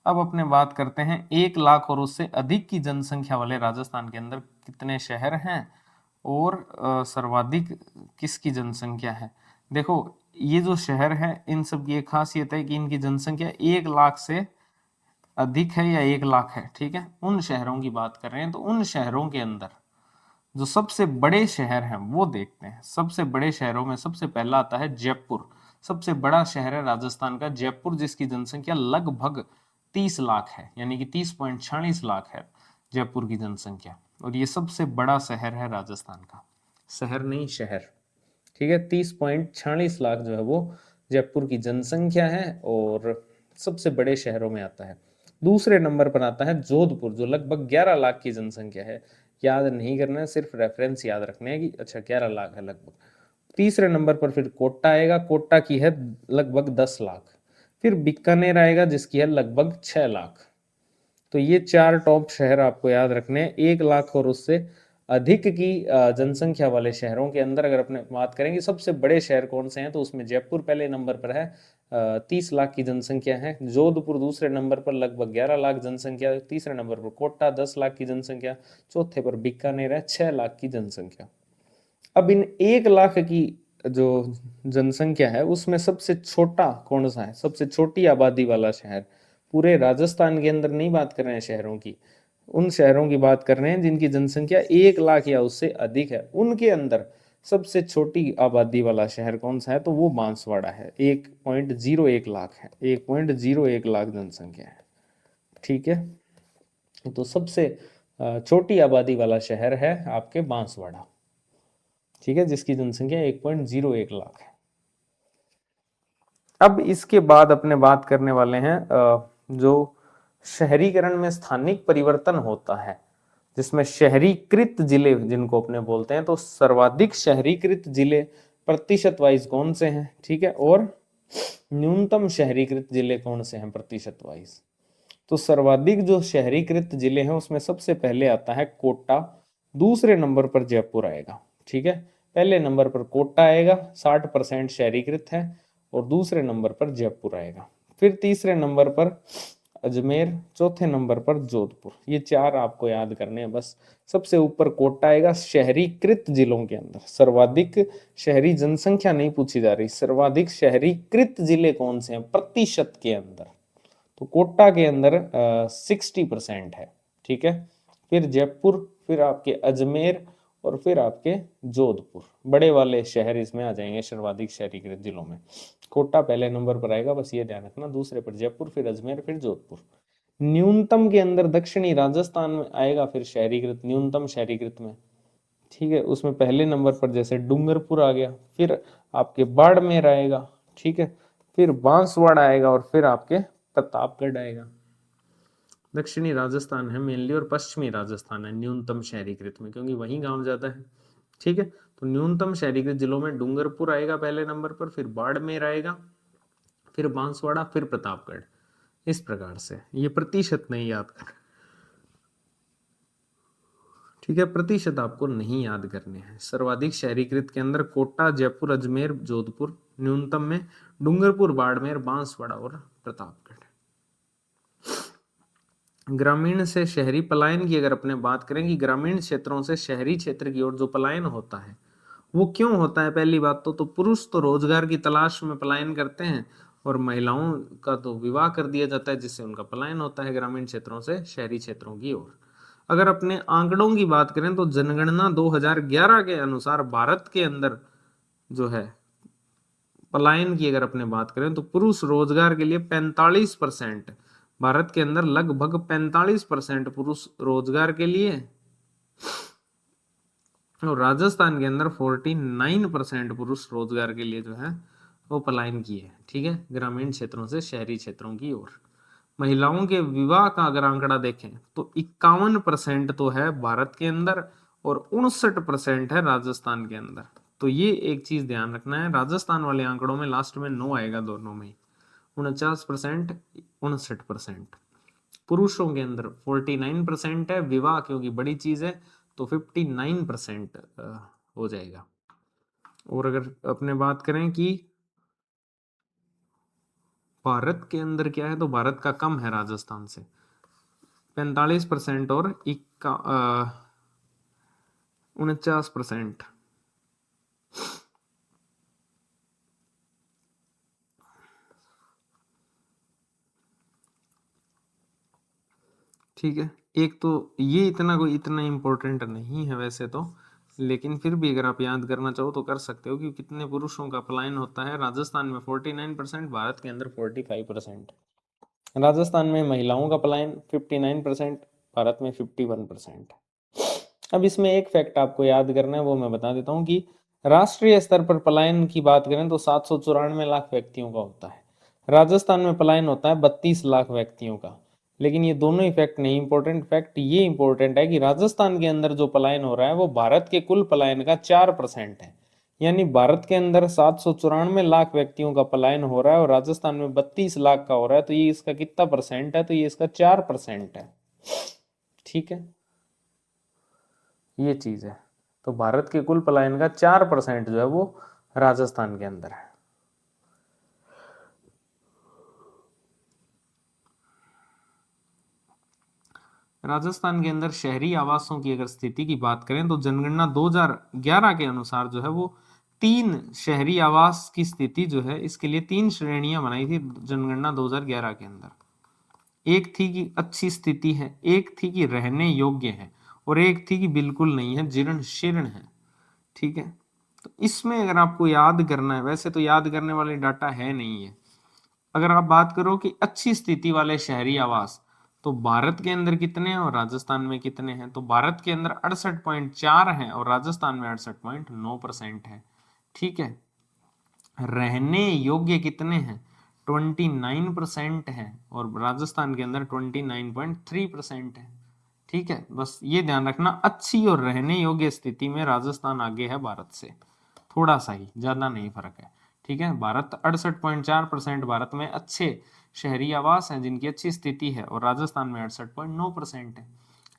अब अपने बात करते हैं 1 लाख और उससे अधिक की जनसंख्या वाले राजस्थान के अंदर कितने शहर हैं, और सर्वाधिक किसकी जनसंख्या है। देखो ये जो शहर है इन सब की एक खासियत है कि इनकी जनसंख्या 1 लाख से अधिक है या 1 लाख है। ठीक है, उन शहरों की बात कर रहे हैं, तो उन शहरों के अंदर जो सबसे बड़े शहर हैं वो देखते हैं। सबसे बड़े शहरों में सबसे पहला आता है जयपुर। सबसे बड़ा शहर है राजस्थान का जयपुर, जिसकी जनसंख्या लगभग 30 लाख है, यानी कि 30.46 लाख है जयपुर की जनसंख्या, और ये सबसे बड़ा शहर है राजस्थान का, शहर नहीं शहर। ठीक है, 30.46 लाख जो है वो जयपुर की जनसंख्या है, और सबसे बड़े शहरों में आता है। दूसरे नंबर पर आता है जोधपुर, जो लगभग 11 लाख की जनसंख्या है। याद नहीं करना है, सिर्फ रेफरेंस याद रखने हैं कि अच्छा 11 लाख है लगभग। तीसरे नंबर पर फिर कोटा आएगा, कोटा की है लगभग 10 लाख। फिर बीकानेर आएगा जिसकी है लगभग 6 लाख। तो ये 4 टॉप शहर आपको याद रखने हैं 1 लाख और उससे अधिक की जनसंख्या वाले शहरों के अंदर। अगर अपने बात करेंगे सबसे बड़े शहर कौन से हैं, तो उसमें जयपुर पहले नंबर पर है, 30 लाख की जनसंख्या है। जोधपुर दूसरे नंबर पर लगभग 11 लाख जनसंख्या। तीसरे नंबर पर कोटा 10 लाख की जनसंख्या। चौथे पर बीकानेर है 6 लाख की जनसंख्या। अब इन 1 लाख की जो जनसंख्या है उसमें सबसे छोटा कौन सा है, सबसे छोटी आबादी वाला शहर। पूरे राजस्थान के अंदर नहीं बात कर रहे हैं शहरों की, उन शहरों की बात कर रहे हैं जिनकी जनसंख्या 1 लाख या उससे अधिक है। उनके अंदर सबसे छोटी आबादी वाला शहर कौन सा है, तो वो बांसवाड़ा है। 1.01 लाख है, 1.01 लाख जनसंख्या है। ठीक है, तो सबसे छोटी आबादी वाला शहर है आपके बांसवाड़ा। ठीक है, जिसकी जनसंख्या 1.01 लाख है। अब इसके बाद अपने बात करने वाले हैं जो शहरीकरण में स्थानिक परिवर्तन होता है, जिसमें शहरीकृत जिले जिनको अपने बोलते हैं, तो सर्वाधिक शहरीकृत जिले प्रतिशत वाइज कौन से हैं, ठीक है, और न्यूनतम शहरीकृत जिले कौन से हैं प्रतिशत वाइज। तो सर्वाधिक जो शहरीकृत जिले हैं उसमें सबसे पहले आता है कोटा, दूसरे नंबर पर जयपुर आएगा, ठीक है। पहले नंबर पर कोटा आएगा, 60% शहरीकृत है, और दूसरे नंबर पर जयपुर आएगा। फिर तीसरे नंबर पर अजमेर, चौथे नंबर पर जोधपुर। ये चार आपको याद करने हैं बस। सबसे ऊपर कोटा आएगा शहरीकृत जिलों के अंदर, सर्वाधिक शहरी जनसंख्या नहीं पूछी जा रही, सर्वाधिक शहरीकृत जिले कौन से हैं प्रतिशत के अंदर, तो कोटा के अंदर 60% है, ठीक है। फिर जयपुर, फिर आपके अजमेर, और फिर आपके जोधपुर, बड़े वाले शहर इसमें आ जाएंगे सर्वाधिक शहरीकृत जिलों में। कोटा पहले नंबर पर आएगा, बस ये ध्यान रखना, दूसरे पर जयपुर, फिर अजमेर, फिर जोधपुर। न्यूनतम के अंदर दक्षिणी राजस्थान में आएगा, फिर शहरीकृत, न्यूनतम शहरीकृत में, ठीक है। उसमें पहले नंबर पर जैसे डूंगरपुर आ गया, फिर आपके बाड़मेर आएगा, ठीक है, फिर बांसवाड़ा आएगा, और फिर आपके प्रतापगढ़ आएगा। दक्षिणी राजस्थान है मेनली, और पश्चिमी राजस्थान है न्यूनतम शहरीकृत में, क्योंकि वहीं गांव ज्यादा है, ठीक है। तो न्यूनतम शहरीकृत जिलों में डूंगरपुर आएगा पहले नंबर पर, फिर बाड़मेर आएगा, फिर बांसवाड़ा, फिर प्रतापगढ़। इस प्रकार से ये प्रतिशत नहीं याद कर, ठीक है, प्रतिशत आपको नहीं याद करने हैं। सर्वाधिक शहरीकृत के अंदर कोटा, जयपुर, अजमेर, जोधपुर, न्यूनतम में डूंगरपुर, बाड़मेर, बांसवाड़ा और प्रतापगढ़। ग्रामीण से शहरी पलायन की अगर अपने बात करें कि ग्रामीण क्षेत्रों से शहरी क्षेत्र की ओर जो पलायन होता है वो क्यों होता है, पहली बात तो पुरुष तो रोजगार की तलाश में पलायन करते हैं, और महिलाओं का तो विवाह कर दिया जाता है, जिससे उनका पलायन होता है ग्रामीण क्षेत्रों से शहरी क्षेत्रों की ओर। अगर अपने आंकड़ों की बात करें तो जनगणना 2011 के अनुसार भारत के अंदर जो है पलायन की अगर अपने बात करें तो पुरुष रोजगार के लिए 45%, भारत के अंदर लगभग 45% पुरुष रोजगार के लिए, और राजस्थान के अंदर 49% पुरुष रोजगार के लिए जो है वो पलायन किए है, ठीक है, ग्रामीण क्षेत्रों से शहरी क्षेत्रों की ओर। महिलाओं के विवाह का अगर आंकड़ा देखें तो 51% तो है भारत के अंदर, और 59% है राजस्थान के अंदर। तो ये एक चीज ध्यान रखना है, राजस्थान वाले आंकड़ों में लास्ट में 9 आएगा दोनों में, 49%, 59%। पुरुषों के अंदर 49% है, विवाह क्योंकि बड़ी चीज है तो 59% हो जाएगा। और अगर अपने बात करें कि भारत के अंदर क्या है, तो भारत का कम है राजस्थान से 45% और 49%। ठीक है, एक तो ये इतना इम्पोर्टेंट नहीं है वैसे तो, लेकिन फिर भी अगर आप याद करना चाहो तो कर सकते हो कि कितने पुरुषों का पलायन होता है। राजस्थान में 49%, भारत के अंदर 45%। राजस्थान में महिलाओं का पलायन 59%, भारत में 51%। अब इसमें एक फैक्ट आपको याद करना है, वो मैं बता देता हूँ कि राष्ट्रीय स्तर पर पलायन की बात करें तो 794 लाख व्यक्तियों का होता है, राजस्थान में पलायन होता है 32 लाख व्यक्तियों का। लेकिन ये दोनों ही फैक्ट नहीं इंपॉर्टेंट, फैक्ट ये इंपॉर्टेंट है कि राजस्थान के अंदर जो पलायन हो रहा है वो भारत के कुल पलायन का 4% है। यानी भारत के अंदर 794 लाख व्यक्तियों का पलायन हो रहा है और राजस्थान में 32 लाख का हो रहा है, तो ये इसका कितना परसेंट है, तो ये इसका 4% है, ठीक है, ये चीज है। तो भारत के कुल पलायन का 4% जो है वो राजस्थान के अंदर है। राजस्थान के अंदर शहरी आवासों की अगर स्थिति की बात करें तो जनगणना 2011 के अनुसार जो है वो 3 शहरी आवास की स्थिति जो है, इसके लिए 3 श्रेणियां बनाई थी जनगणना 2011 के अंदर। एक थी कि अच्छी स्थिति है, एक थी कि रहने योग्य है, और एक थी कि बिल्कुल नहीं है, जीर्ण शीर्ण है, ठीक है। तो इसमें अगर आपको याद करना है, वैसे तो याद करने वाले डाटा है नहीं है, अगर आप बात करो कि अच्छी स्थिति वाले शहरी आवास तो भारत के अंदर कितने हैं और राजस्थान में कितने हैं, तो भारत के अंदर 68.4 है और राजस्थान में 68.9% है, ठीक है। रहने योग्य कितने हैं, 29% है और राजस्थान के अंदर 29.3% है, ठीक है, बस ये ध्यान रखना, अच्छी और रहने योग्य स्थिति में राजस्थान आगे है भारत से, थोड़ा सा ही, ज्यादा नहीं फर्क है। ठीक है, भारत 68.4% भारत में अच्छे शहरी आवास हैं जिनकी अच्छी स्थिति है, और राजस्थान में 68.9% है।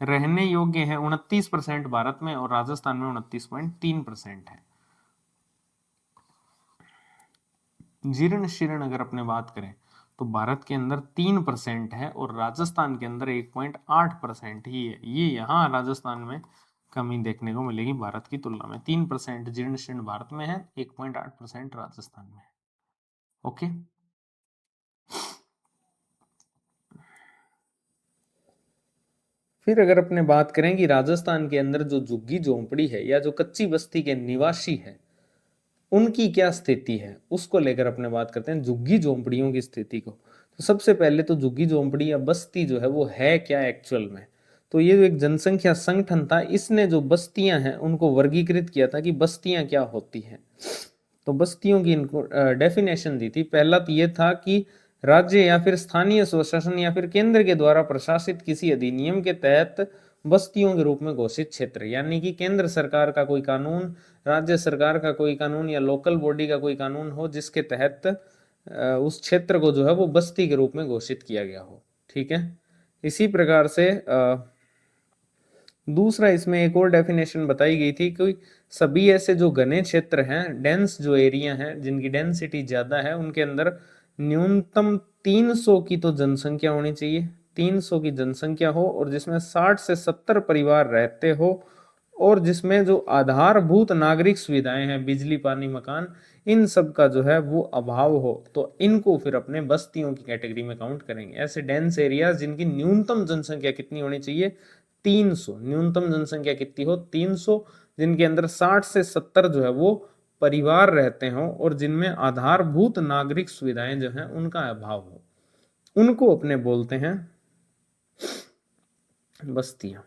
रहने योग्य है 29% भारत में, और राजस्थान में 29.3% है। जीर्ण शीर्ण अगर अपने बात करें तो भारत के अंदर 3% है, और राजस्थान के अंदर 1.8% ही है। ये यहाँ राजस्थान में कमी देखने को मिलेगी भारत की तुलना में। 3% जीर्ण शीर्ण भारत में है, 1.8% राजस्थान में है। ओके, फिर अगर अपने बात करें कि राजस्थान के अंदर जो झुग्गी झोंपड़ी है या जो कच्ची बस्ती के निवासी है उनकी क्या स्थिति है, उसको लेकर अपने बात करते हैं, झुग्गी झोंपड़ियों की स्थिति को। तो सबसे पहले तो झुग्गी झोंपड़ी या बस्ती जो है वो है क्या एक्चुअल में। तो ये जो एक जनसंख्या संगठन था, इसने जो बस्तियां हैं उनको वर्गीकृत किया था कि बस्तियां क्या होती हैं। तो बस्तियों की इनको डेफिनेशन दी थी। पहला तो ये था कि राज्य या फिर स्थानीय स्वशासन या फिर केंद्र के द्वारा प्रशासित किसी अधिनियम के तहत बस्तियों के रूप में घोषित क्षेत्र, यानी कि केंद्र सरकार का कोई कानून, राज्य सरकार का कोई कानून या लोकल बॉडी का कोई कानून हो जिसके तहत उस क्षेत्र को जो है वो बस्ती के रूप में घोषित किया गया हो। ठीक है, इसी प्रकार से दूसरा इसमें एक और डेफिनेशन बताई गई थी कि सभी ऐसे जो घने क्षेत्र हैं, डेंस जो एरिया हैं जिनकी डेंसिटी ज्यादा है, उनके अंदर न्यूनतम 300 की तो जनसंख्या होनी चाहिए, 300 की जनसंख्या हो, और जिसमें 60 से 70 परिवार रहते हो, और जिसमें जो आधारभूत नागरिक सुविधाएं हैं, बिजली पानी मकान, इन सब का जो है वो अभाव हो, तो इनको फिर अपने बस्तियों की कैटेगरी में काउंट करेंगे। ऐसे डेंस एरियाज जिनकी न्यूनतम जनसंख्या कितनी होनी चाहिए, 300, न्यूनतम जनसंख्या कितनी हो, 300, जिनके अंदर 60 से 70 जो है वो परिवार रहते हो, और जिनमें आधारभूत नागरिक सुविधाएं जो हैं उनका अभाव हो, उनको अपने बोलते हैं बस्तियां।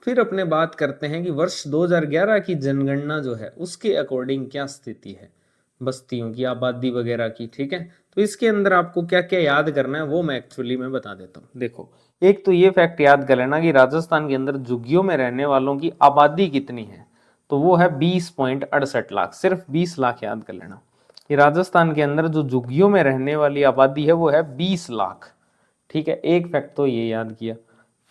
फिर अपने बात करते हैं कि वर्ष 2011 की जनगणना जो है उसके अकॉर्डिंग क्या स्थिति है बस्तियों की, आबादी वगैरह की। ठीक है, तो इसके अंदर आपको क्या क्या याद करना है वो मैं एक्चुअली में बता देता हूँ। देखो, एक तो ये फैक्ट याद कर लेना कि राजस्थान के अंदर झुग्गियों में रहने वालों की आबादी कितनी है, तो वो है 20.68 लाख, सिर्फ 20 लाख याद कर लेना कि राजस्थान के अंदर जो झुग्गियों में रहने वाली आबादी है वो है 20 लाख। ठीक है, एक फैक्ट तो ये याद किया।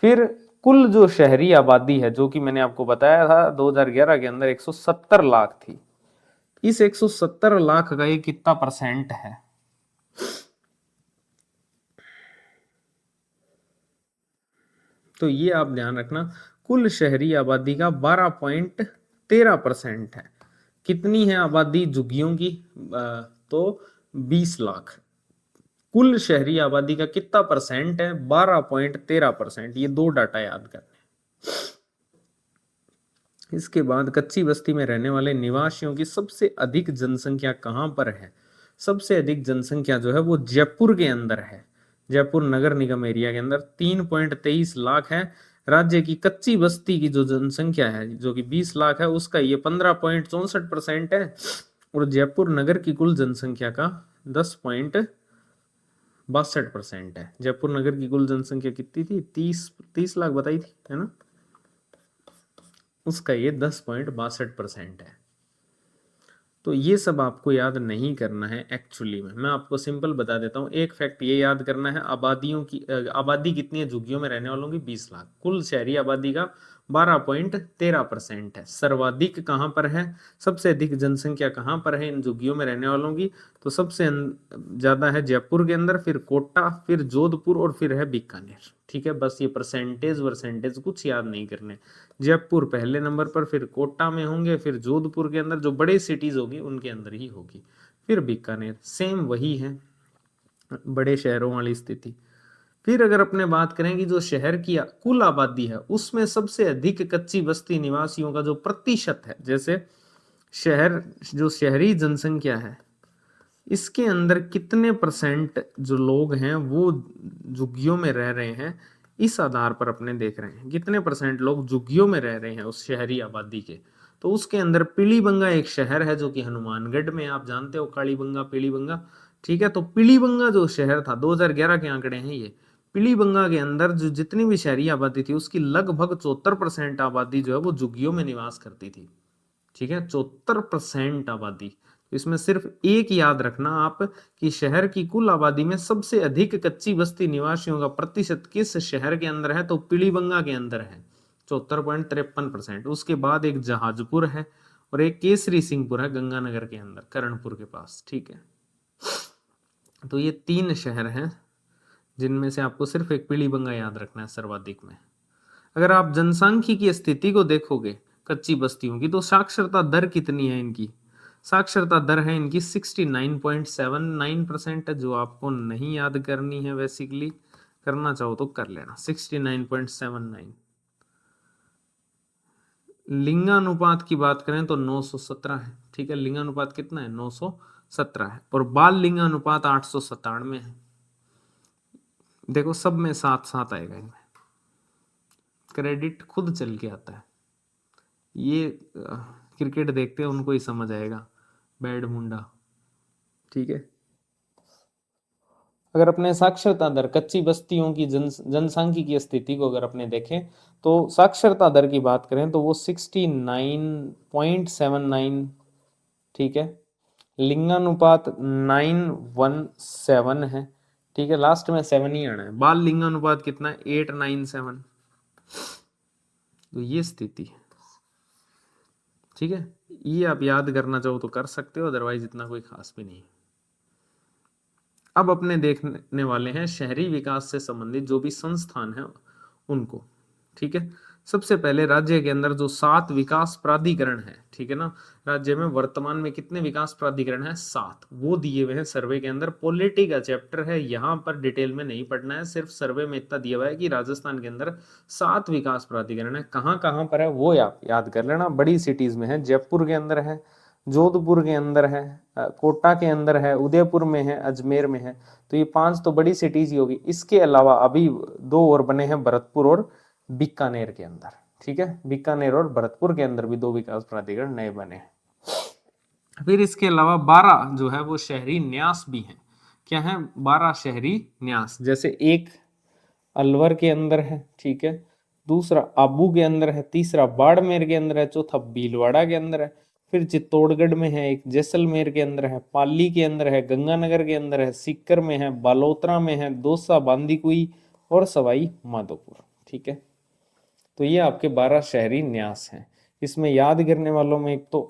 फिर कुल जो शहरी आबादी है, जो कि मैंने आपको बताया था 2011 के अंदर 170 लाख थी, इस 170 लाख का ये कितना परसेंट है, तो ये आप ध्यान रखना, कुल शहरी आबादी का 12.13% है। कितनी है आबादी झुग्गियों की, तो 20 लाख। कुल शहरी आबादी का कितना परसेंट है, 12.13%। ये दो डाटा याद करने। इसके बाद कच्ची बस्ती में रहने वाले निवासियों की सबसे अधिक जनसंख्या कहां पर है, सबसे अधिक जनसंख्या जो है वो जयपुर के अंदर है, जयपुर नगर निगम एरिया के अंदर 3.23 लाख है। राज्य की कच्ची बस्ती की जो जनसंख्या है जो कि 20 लाख है, उसका ये 15.64% है, और जयपुर नगर की कुल जनसंख्या का 10.62% है। जयपुर नगर की कुल जनसंख्या कितनी थी, 30 लाख बताई थी, है ना, उसका ये 10.62% है। तो ये सब आपको याद नहीं करना है एक्चुअली में, मैं आपको सिंपल बता देता हूँ। एक फैक्ट ये याद करना है, आबादियों की आबादी कितनी है झुग्गियों में रहने वालों की, 20 लाख, कुल शहरी आबादी का 12.13% है। सर्वाधिक कहाँ पर है, सबसे अधिक जनसंख्या कहाँ पर है इन झुग्गियों में रहने वालों की, तो सबसे ज्यादा है जयपुर के अंदर, फिर कोटा, फिर जोधपुर, और फिर है बीकानेर। ठीक है, बस ये परसेंटेज कुछ याद नहीं करने। जयपुर पहले नंबर पर, फिर कोटा में होंगे, फिर जोधपुर के अंदर जो बड़े सिटीज होगी उनके अंदर ही होगी, फिर बीकानेर, सेम वही है बड़े शहरों वाली स्थिति। फिर अगर अपने बात करें कि जो शहर की कुल आबादी है उसमें सबसे अधिक कच्ची बस्ती निवासियों का जो प्रतिशत है, जैसे शहर जो शहरी जनसंख्या है इसके अंदर कितने परसेंट जो लोग हैं वो झुग्गियों में रह रहे हैं, इस आधार पर अपने देख रहे हैं कितने परसेंट लोग झुग्गियों में रह रहे हैं उस शहरी आबादी के। तो उसके अंदर पीलीबंगा एक शहर है जो कि हनुमानगढ़ में, आप जानते हो कालीबंगा पीलीबंगा, ठीक है। तो पीलीबंगा जो शहर था, 2011 के आंकड़े हैं ये, पीलीबंगा के अंदर जो जितनी भी शहरी आबादी थी उसकी लगभग 74% आबादी जो है वो झुग्गियों में निवास करती थी। ठीक है, 74% आबादी। तो इसमें सिर्फ एक याद रखना आप कि शहर की कुल आबादी में सबसे अधिक कच्ची बस्ती निवासियों का प्रतिशत किस शहर के अंदर है, तो पीलीबंगा के अंदर है, 74.53%। उसके बाद एक जहाजपुर है और एक केसरी सिंहपुर है गंगानगर के अंदर, करणपुर के पास। ठीक है, तो ये 3 शहर हैं जिनमें से आपको सिर्फ एक पीलीबंगा याद रखना है सर्वाधिक में। अगर आप जनसांख्यिकी की स्थिति को देखोगे कच्ची बस्तियों की, तो साक्षरता दर कितनी है इनकी, साक्षरता दर है इनकी 69.79%, जो आपको नहीं याद करनी है, बेसिकली करना चाहो तो कर लेना, 69.79। लिंगानुपात की बात करें तो 917 है। ठीक है, लिंगानुपात कितना है, 917 है। और बाल लिंगानुपात 897 है। देखो सब में साथ साथ आएगा, इनमें क्रेडिट खुद चल के आता है। ये क्रिकेट देखते हैं उनको ही समझ आएगा, बैड मुंडा। ठीक है, अगर अपने साक्षरता दर, कच्ची बस्तियों की जनसांख्यिकी की स्थिति को अगर अपने देखें तो साक्षरता दर की बात करें तो वो 69.79। ठीक है, लिंगानुपात 917 है। ठीक है, लास्ट में 7 ही आना है। बाल लिंगानुपात कितना है, 897। तो ये स्थिति है। ठीक है, ये आप याद करना चाहो तो कर सकते हो, अदरवाइज इतना कोई खास भी नहीं। अब अपने देखने वाले हैं शहरी विकास से संबंधित जो भी संस्थान है उनको। ठीक है, सबसे पहले राज्य के अंदर जो 7 विकास प्राधिकरण है, ठीक है ना, राज्य में वर्तमान में कितने विकास प्राधिकरण है, 7, वो दिए हुए हैं सर्वे के अंदर। पॉलिटी का चैप्टर है, यहाँ पर डिटेल में नहीं पढ़ना है, सिर्फ सर्वे में इतना दिया हुआ है कि राजस्थान के अंदर 7 विकास प्राधिकरण है। कहाँ कहाँ पर है वो आप याद कर लेना। बड़ी सिटीज में है, जयपुर के अंदर है, जोधपुर के अंदर है, कोटा के अंदर है, उदयपुर में है, अजमेर में है। तो ये 5 तो बड़ी सिटीज ही होगी। इसके अलावा अभी 2 और बने हैं, भरतपुर और बीकानेर के अंदर। ठीक है, बीकानेर और भरतपुर के अंदर भी 2 विकास प्राधिकरण नए बने हैं। फिर इसके अलावा 12 जो है वो शहरी न्यास भी हैं। क्या है, 12 शहरी न्यास। जैसे एक अलवर के अंदर है, ठीक है, दूसरा आबू के अंदर है, तीसरा बाड़मेर के अंदर है, चौथा भीलवाड़ा के अंदर है, फिर चित्तौड़गढ़ में है, एक जैसलमेर के अंदर है, पाली के अंदर है, गंगानगर के अंदर है, सीकर में है, बालोतरा में है, दौसा, बांदीकुई और सवाई माधोपुर। ठीक है, तो ये आपके 12 शहरी न्यास हैं। इसमें याद करने वालों में एक तो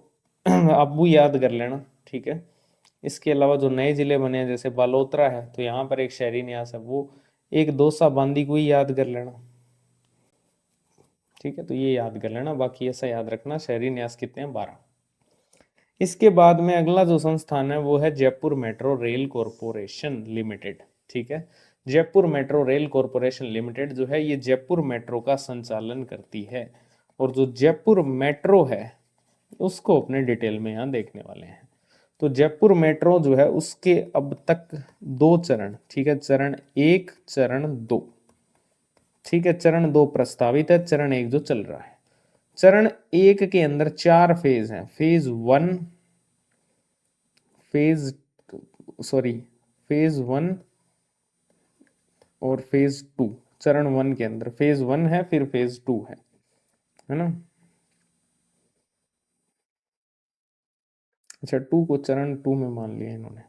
आबू याद कर लेना। ठीक है, इसके अलावा जो नए जिले बने हैं जैसे बालोतरा है तो यहाँ पर एक शहरी न्यास है, वो एक दौसा बांदीकुई याद कर लेना। ठीक है, तो ये याद कर लेना। बाकी ऐसा याद रखना शहरी न्यास कितने हैं, 12। इसके बाद में अगला जो संस्थान है वो है Jaipur metro rail corporation limited. ठीक है, Jaipur metro rail corporation limited जो है ये जयपुर मेट्रो का संचालन करती है। और जो जयपुर मेट्रो है उसको अपने डिटेल में यहाँ देखने वाले हैं। तो जयपुर मेट्रो जो है उसके अब तक 2 चरण, ठीक है, चरण 1, चरण 2। ठीक है, चरण 2 प्रस्तावित है, चरण 1 जो चल रहा है। चरण 1 के अंदर 4 फेज हैं, फेज 1, फेज 1 और फेज 2। चरण 1 के अंदर फेज 1 है, फिर फेज 2 है ना। अच्छा, 2 को चरण 2 में मान लिया इन्होंने।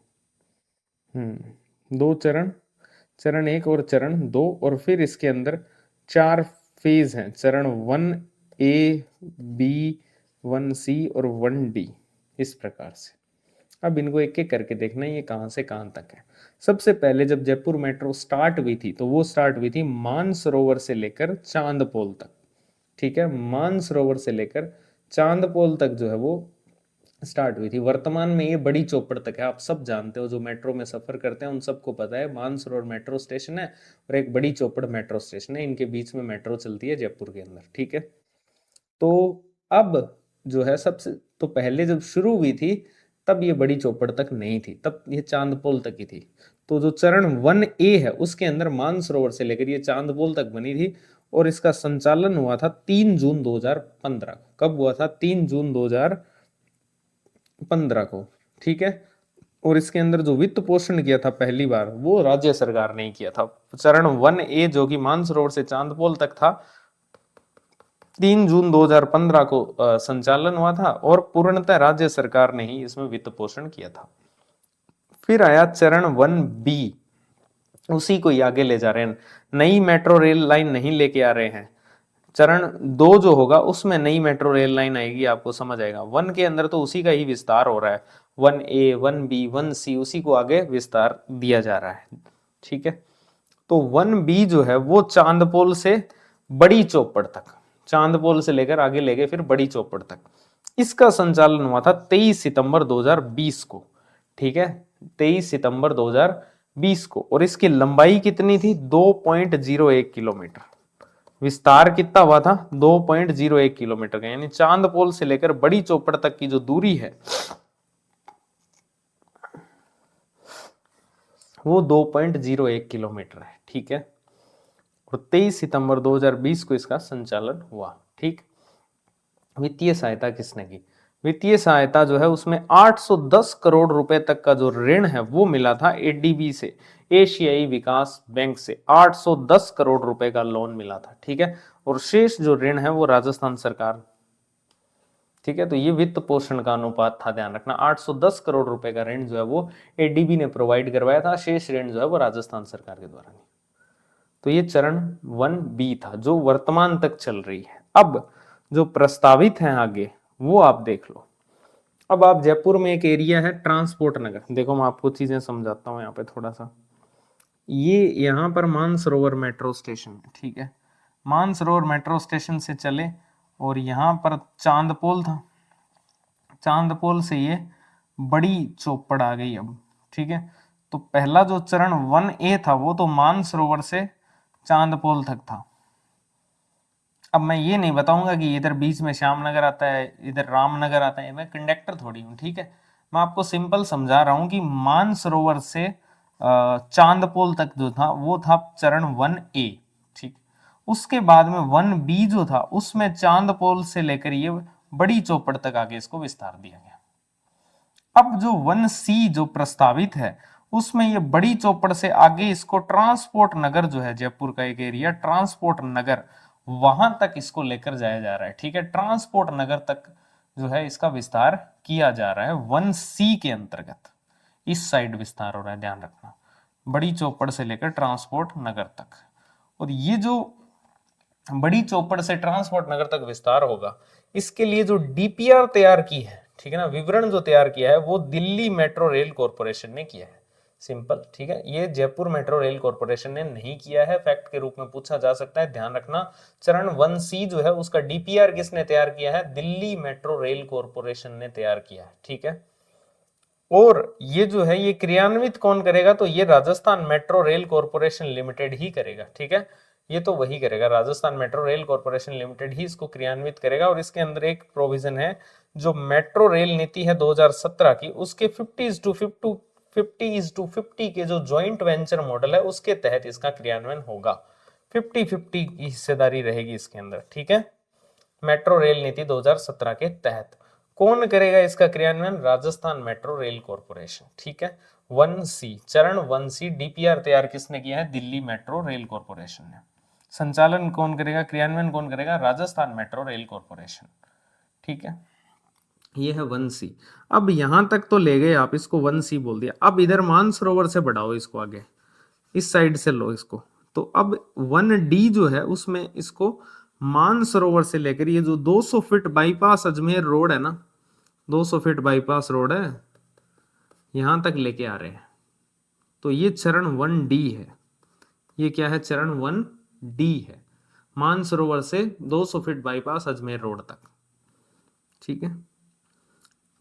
2 चरण, चरण 1 और चरण 2, और फिर इसके अंदर 4 फेज हैं, चरण 1A, B, 1C और 1D, इस प्रकार से। अब इनको एक एक करके देखना ये कहां से कहां तक है। सबसे पहले जब जयपुर मेट्रो स्टार्ट हुई थी तो वो स्टार्ट हुई थी मानसरोवर से लेकर चांदपोल तक। ठीक है, मानसरोवर से लेकर चांदपोल तक जो है वो स्टार्ट हुई थी। वर्तमान में ये बड़ी चौपड़ तक है। आप सब जानते हो, जो मेट्रो में सफर करते हैं उन सबको पता है, मानसरोवर मेट्रो स्टेशन है और एक बड़ी चौपड़ मेट्रो स्टेशन है, इनके बीच में मेट्रो चलती है जयपुर के अंदर। ठीक है, तो अब जो है सबसे तो पहले जब शुरू हुई थी तब ये बड़ी चौपड़ तक नहीं थी, तब ये चांदपोल तक ही थी। तो जो चरण 1A है उसके अंदर मानसरोवर से लेकर ये चांदपोल तक बनी थी और इसका संचालन हुआ था 3 जून 2015। कब हुआ था, 3 जून 2015 को। ठीक है, और इसके अंदर जो वित्त पोषण किया था पहली बार वो राज्य सरकार ने ही किया था। चरण 1A जो कि मानसरोवर से चांदपोल तक था, 3 जून 2015 को संचालन हुआ था और पूर्णतः राज्य सरकार ने ही इसमें वित्त पोषण किया था। फिर आया चरण 1B, उसी को ही आगे ले जा रहे हैं, नई मेट्रो रेल लाइन नहीं लेके आ रहे हैं। चरण 2 जो होगा उसमें नई मेट्रो रेल लाइन आएगी, आपको समझ आएगा। 1 के अंदर तो उसी का ही विस्तार हो रहा है, 1A 1B 1C उसी को आगे विस्तार दिया जा रहा है, ठीक है। तो 1B जो है वो चांदपोल से बड़ी चौपड़ तक, चांदपोल से लेकर आगे ले गए फिर बड़ी चौपड़ तक, इसका संचालन हुआ था 23 सितंबर 2020 को, ठीक है, 23 सितंबर 2020 को। और इसकी लंबाई कितनी थी? 2.01 किलोमीटर। विस्तार कितना हुआ था? 2.01 किलोमीटर का, यानी चांदपोल से लेकर बड़ी चौपड़ तक की जो दूरी है वो 2.01 किलोमीटर है, ठीक है। और 23 सितंबर 2020 को इसका संचालन हुआ, ठीक। वित्तीय सहायता किसने की? वित्तीय सहायता जो है उसमें 810 करोड़ रुपए तक का जो ऋण है वो मिला था एडीबी से, एशियाई विकास बैंक से 810 करोड़ रुपए का लोन मिला था, ठीक है। और शेष जो ऋण है वो राजस्थान सरकार, ठीक है। तो ये वित्त पोषण का अनुपात था, ध्यान रखना। 810 करोड़ रुपए का ऋण जो है वो एडीबी ने प्रोवाइड करवाया था, शेष ऋण जो है वो राजस्थान सरकार के द्वारा। तो ये चरण 1B था जो वर्तमान तक चल रही है। अब जो प्रस्तावित है आगे वो आप देख लो। अब आप जयपुर में एक एरिया है ट्रांसपोर्ट नगर, देखो मैं आपको चीजें समझाता हूँ यहाँ पे थोड़ा सा। ये यहाँ पर मानसरोवर मेट्रो स्टेशन है, ठीक है। मानसरोवर मेट्रो स्टेशन से चले और यहाँ पर चांदपोल था, चांदपोल से ये बड़ी चौपड़ आ गई अब, ठीक है। तो पहला जो चरण 1A था वो तो मानसरोवर से चांदपोल तक था। अब मैं ये नहीं बताऊंगा कि इधर बीच में श्यामनगर आता है, इधर रामनगर आता है, मैं कंडक्टर थोड़ी हूँ, ठीक है। मैं आपको सिंपल समझा रहा हूं कि मानसरोवर से चांदपोल तक जो था वो था चरण 1A, ठीक। उसके बाद में 1B जो था उसमें चांदपोल से लेकर ये बड़ी चौपड़ तक आगे इसको विस्तार दिया गया। अब जो 1C जो प्रस्तावित है उसमें ये बड़ी चौपड़ से आगे इसको ट्रांसपोर्ट नगर जो है जयपुर का एक एरिया ट्रांसपोर्ट नगर, वहां तक इसको लेकर जाया जा रहा है, ठीक है। ट्रांसपोर्ट नगर तक जो है इसका विस्तार किया जा रहा है 1C के अंतर्गत, इस साइड विस्तार हो रहा है, ध्यान रखना, बड़ी चौपड़ से लेकर ट्रांसपोर्ट नगर तक। और ये जो बड़ी चौपड़ से ट्रांसपोर्ट नगर तक विस्तार होगा, इसके लिए जो डीपीआर तैयार की है, ठीक है ना, विवरण जो तैयार किया है वो दिल्ली मेट्रो रेल कॉर्पोरेशन ने किया है, सिंपल, ठीक है। ये जयपुर मेट्रो रेल कॉर्पोरेशन ने नहीं किया है, फैक्ट के रूप में पूछा जा सकता है, ध्यान रखना। चरण 1C जो है उसका डीपीआर किसने तैयार किया है? दिल्ली मेट्रो रेल कॉर्पोरेशन ने तैयार किया है, ठीक है। और ये जो है ये क्रियान्वित कौन करेगा? तो ये Rajasthan metro rail corporation limited ही करेगा, ठीक है। ये तो वही करेगा, Rajasthan metro rail corporation limited ही इसको क्रियान्वित करेगा। और इसके अंदर एक प्रोविजन है, जो मेट्रो रेल नीति है 2017 की, उसके 50:50 के जो ज्वाइंट वेंचर मॉडल है उसके तहत इसका क्रियान्वयन होगा। 50-50 की हिस्सेदारी रहेगी इसके अंदर, ठीक है। मेट्रो रेल नीति 2017 के तहत कौन करेगा इसका क्रियान्वयन? राजस्थान मेट्रो रेल कॉर्पोरेशन, ठीक है। 1C, चरण 1C डीपीआर तैयार किसने किया है? दिल्ली मेट्रो रेल कॉर्पोरेशन ने। संचालन कौन करेगा, क्रियान्वयन कौन करेगा? राजस्थान मेट्रो रेल कॉर्पोरेशन, ठीक है। ये है 1C। अब यहां तक तो ले गए आप, इसको 1C बोल दिया। अब इधर मानसरोवर से बढ़ाओ इसको आगे, इस साइड से लो इसको। तो अब 1D जो है उसमें इसको मानसरोवर से लेकर ये जो 200 फीट बाईपास अजमेर रोड है ना, 200 फीट बाईपास रोड है, यहां तक लेके आ रहे हैं। तो ये चरण 1D है। ये क्या है? चरण 1D है, मानसरोवर से 200 फीट बाईपास अजमेर रोड तक, ठीक है।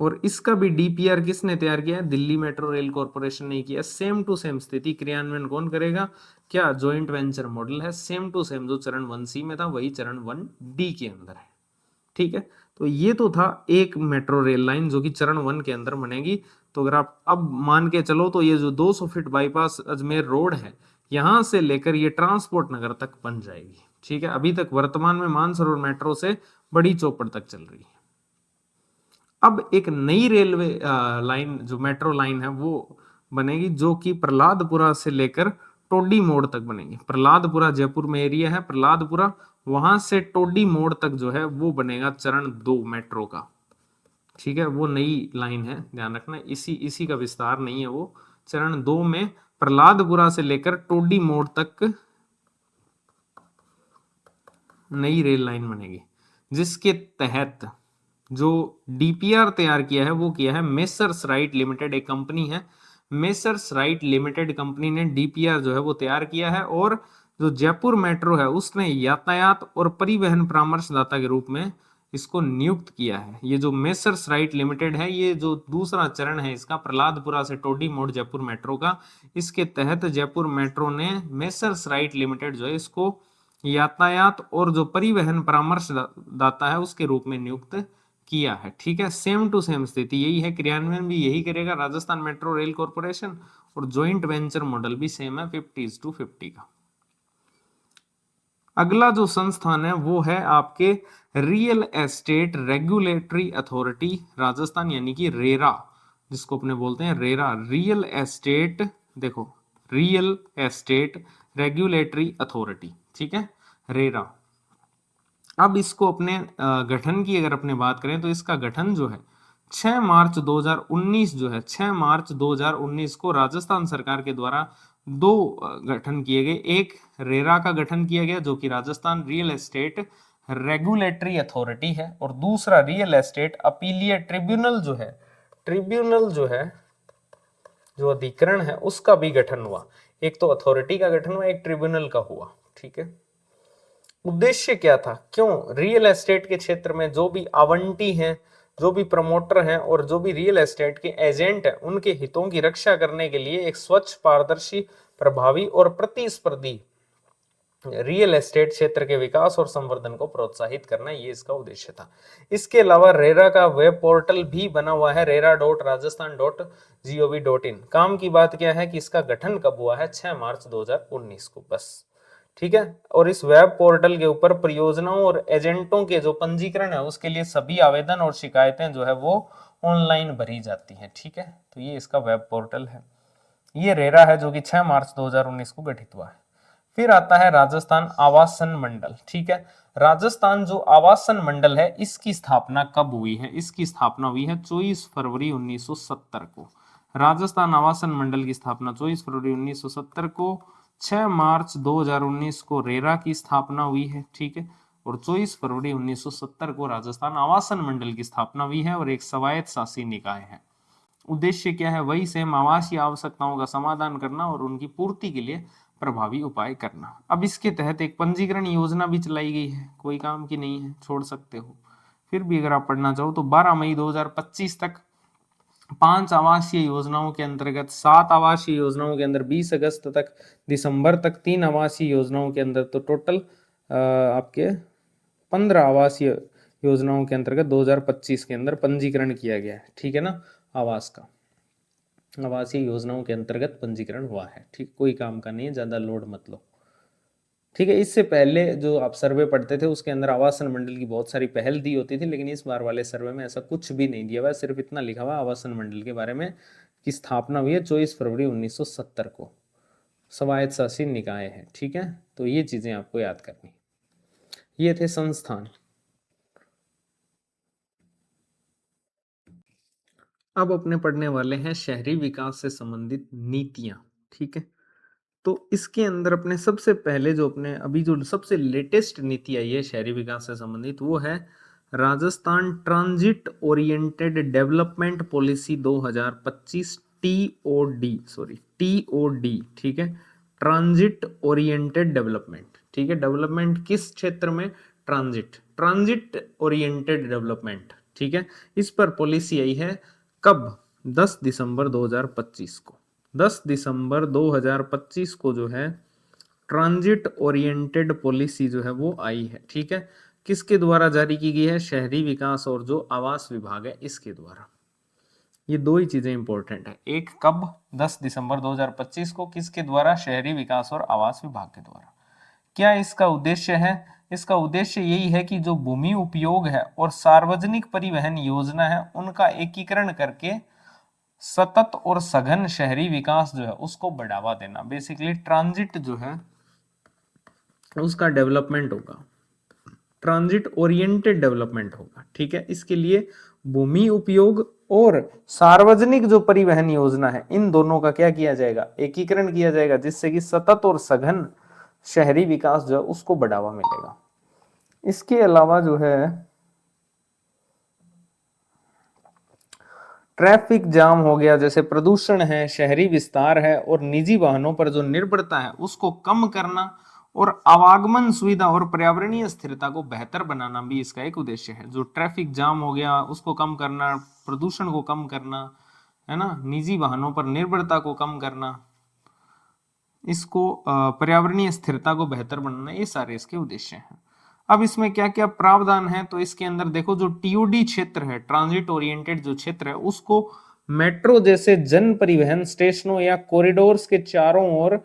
और इसका भी डीपीआर किसने तैयार किया है? दिल्ली मेट्रो रेल कॉर्पोरेशन ने किया। सेम टू सेम स्थिति, क्रियान्वयन कौन करेगा? क्या जॉइंट वेंचर मॉडल है, सेम टू सेम जो चरण 1C में था वही चरण 1D के अंदर है, ठीक है। तो ये तो था एक मेट्रो रेल लाइन जो कि चरण 1 के अंदर बनेगी। तो अगर आप अब मान के चलो तो ये जो 200 फीट बाईपास अजमेर रोड है यहां से लेकर ये ट्रांसपोर्ट नगर तक बन जाएगी, ठीक है। अभी तक वर्तमान में मानसरोवर मेट्रो से बड़ी चौपड़ तक चल रही है। अब एक नई रेलवे लाइन जो मेट्रो लाइन है वो बनेगी, जो कि प्रहलादपुरा से लेकर टोडी मोड़ तक बनेगी। प्रहलादपुरा जयपुर में एरिया है, प्रहलादपुरा, वहां से टोडी मोड़ तक जो है वो बनेगा चरण 2 मेट्रो का। ठीक है, वो नई लाइन है, ध्यान रखना, इसी इसी का विस्तार नहीं है वो। चरण 2 में प्रहलादपुरा से लेकर टोडी मोड़ तक नई रेल लाइन बनेगी, जिसके तहत जो डीपीआर तैयार किया है वो किया है मेसर्स राइट लिमिटेड, एक कंपनी है मेसर्स राइट लिमिटेड कंपनी ने डीपीआर जो है वो तैयार किया है। और जो जयपुर मेट्रो है उसने यातायात और परिवहन परामर्शदाता के रूप में इसको नियुक्त किया है। ये जो मेसर्स राइट लिमिटेड है, ये जो दूसरा चरण है इसका प्रहलादपुरा से टोडी मोड़ जयपुर मेट्रो का, इसके तहत जयपुर मेट्रो ने मेसर्स राइट लिमिटेड जो है इसको यातायात और जो परिवहन परामर्शदाता है उसके रूप में नियुक्त किया है। ठीक है, सेम टू सेम स्थिति यही है, क्रियान्वयन भी यही करेगा राजस्थान मेट्रो रेल कॉर्पोरेशन, और ज्वाइंट वेंचर मॉडल भी सेम है 50:50 का। अगला जो संस्थान है वो है आपके real estate regulatory authority Rajasthan, यानी कि रेरा, जिसको अपने बोलते हैं रेरा, रियल एस्टेट, देखो रियल एस्टेट रेगुलेटरी अथॉरिटी, ठीक है, रेरा। अब इसको अपने गठन की अगर अपने बात करें तो इसका गठन जो है 6 मार्च 2019 जो है 6 मार्च 2019 को राजस्थान सरकार के द्वारा दो गठन किए गए। एक रेरा का गठन किया गया जो कि Rajasthan real estate regulatory authority है, और दूसरा रियल एस्टेट अपीलिएट ट्रिब्यूनल जो है, ट्रिब्यूनल जो है जो अधिकरण है उसका भी गठन हुआ। एक तो अथॉरिटी का गठन हुआ, एक ट्रिब्यूनल का हुआ। ठीक है, उद्देश्य क्या था, क्यों रियल एस्टेट के क्षेत्र में जो भी आवंटी हैं, जो भी प्रमोटर हैं और जो भी रियल एस्टेट के एजेंट हैं, उनके हितों की रक्षा करने के लिए एक स्वच्छ, पारदर्शी, प्रभावी और प्रतिस्पर्धी रियल एस्टेट क्षेत्र के विकास और संवर्धन को प्रोत्साहित करना, ये इसका उद्देश्य था। इसके अलावा रेरा का वेब पोर्टल भी बना हुआ है, rera.rajasthan.gov.in। काम की बात क्या है कि इसका गठन कब हुआ है, 6 मार्च 2019 को, बस। ठीक है, और इस वेब पोर्टल के ऊपर परियोजनाओं और एजेंटों के जो पंजीकरण है उसके लिए सभी आवेदन और शिकायतें जो है वो ऑनलाइन भरी जाती हैं। ठीक है, तो ये इसका वेब पोर्टल है। ये रेरा है जो कि 6 मार्च 2019 को गठित हुआ है। फिर आता है राजस्थान आवासन मंडल। ठीक है, राजस्थान जो आवासन मंडल है इसकी स्थापना कब हुई है, इसकी स्थापना हुई है 24 फरवरी 1970 को। राजस्थान आवासन मंडल की स्थापना 24 फरवरी 1970 को, 6 मार्च 2019 को रेरा की स्थापना हुई है। ठीक है, और 24 फरवरी 1970 को राजस्थान आवासन मंडल की स्थापना हुई है और एक स्वायत्त शासी निकाय है। उद्देश्य क्या है, वही सेम, आवासीय आवश्यकताओं का समाधान करना और उनकी पूर्ति के लिए प्रभावी उपाय करना। अब इसके तहत एक पंजीकरण योजना भी चलाई गई है, कोई काम की नहीं है, छोड़ सकते हो। फिर भी अगर आप पढ़ना चाहो तो 12 मई 2025 तक 5 आवासीय योजनाओं के अंतर्गत, 7 आवासीय योजनाओं के अंदर 20 अगस्त तक, दिसंबर तक 3 आवासीय योजनाओं के अंदर, तो टोटल आपके 15 आवासीय योजनाओं के अंतर्गत 2025 के अंदर पंजीकरण किया गया है। ठीक है ना, आवास का, आवासीय योजनाओं के अंतर्गत पंजीकरण हुआ है। ठीक, कोई काम का नहीं है, ज्यादा लोड मत लो। ठीक है, इससे पहले जो आप सर्वे पढ़ते थे उसके अंदर आवासन मंडल की बहुत सारी पहल दी होती थी, लेकिन इस बार वाले सर्वे में ऐसा कुछ भी नहीं दिया हुआ है, सिर्फ इतना लिखा हुआ आवासन मंडल के बारे में कि स्थापना हुई है 24 फरवरी 1970 को, स्वायत्त शासी निकाय है। ठीक है, तो ये चीजें आपको याद करनी। ये थे संस्थान। अब अपने पढ़ने वाले हैं शहरी विकास से संबंधित नीतियां। ठीक है, तो इसके अंदर अपने सबसे पहले जो अपने अभी जो सबसे लेटेस्ट नीति आई है शहरी विकास से संबंधित, वो है Rajasthan transit oriented development policy 2025, TOD, sorry TOD. ठीक है, ट्रांजिट ओरिएंटेड डेवलपमेंट। ठीक है, डेवलपमेंट किस क्षेत्र में, ट्रांजिट, ट्रांजिट ओरिएंटेड डेवलपमेंट। ठीक है, इस पर पॉलिसी आई है कब, 10 दिसंबर 2025 को। 10 दिसंबर 2025 को जो है ट्रांजिट ओरिएंटेड पॉलिसी जो है वो आई है। ठीक है, किसके द्वारा जारी की गई है, शहरी विकास और जो आवास विभाग है इसके द्वारा। ये दो ही चीजें इंपॉर्टेंट है, एक कब, 10 दिसंबर 2025 को, किसके द्वारा, शहरी विकास और आवास विभाग के द्वारा। क्या इसका उद्देश्य है इसका उद्देश्य यही है कि जो भूमि उपयोग है और सार्वजनिक परिवहन योजना है उनका एकीकरण करके सतत और सघन शहरी विकास जो है उसको बढ़ावा देना। बेसिकली ट्रांजिट जो है उसका डेवलपमेंट होगा, ट्रांजिट ओरिएंटेड डेवलपमेंट होगा। ठीक है, इसके लिए भूमि उपयोग और सार्वजनिक जो परिवहन योजना है इन दोनों का क्या किया जाएगा, एकीकरण किया जाएगा, जिससे कि सतत और सघन शहरी विकास जो है उसको बढ़ावा मिलेगा। इसके अलावा जो है ट्रैफिक जाम हो गया, जैसे प्रदूषण है, शहरी विस्तार है और निजी वाहनों पर जो निर्भरता है उसको कम करना और आवागमन सुविधा और पर्यावरणीय स्थिरता को बेहतर बनाना भी इसका एक उद्देश्य है। जो ट्रैफिक जाम हो गया उसको कम करना, प्रदूषण को कम करना, है ना, निजी वाहनों पर निर्भरता को कम करना, इसको पर्यावरणीय स्थिरता को बेहतर बनाना, ये सारे इसके उद्देश्य हैं। अब इसमें क्या क्या प्रावधान है, तो इसके अंदर देखो जो टीओडी क्षेत्र है, ट्रांजिट ओरिएंटेड जो क्षेत्र है, उसको मेट्रो जैसे जन परिवहन स्टेशनों या कॉरिडोर्स के चारों ओर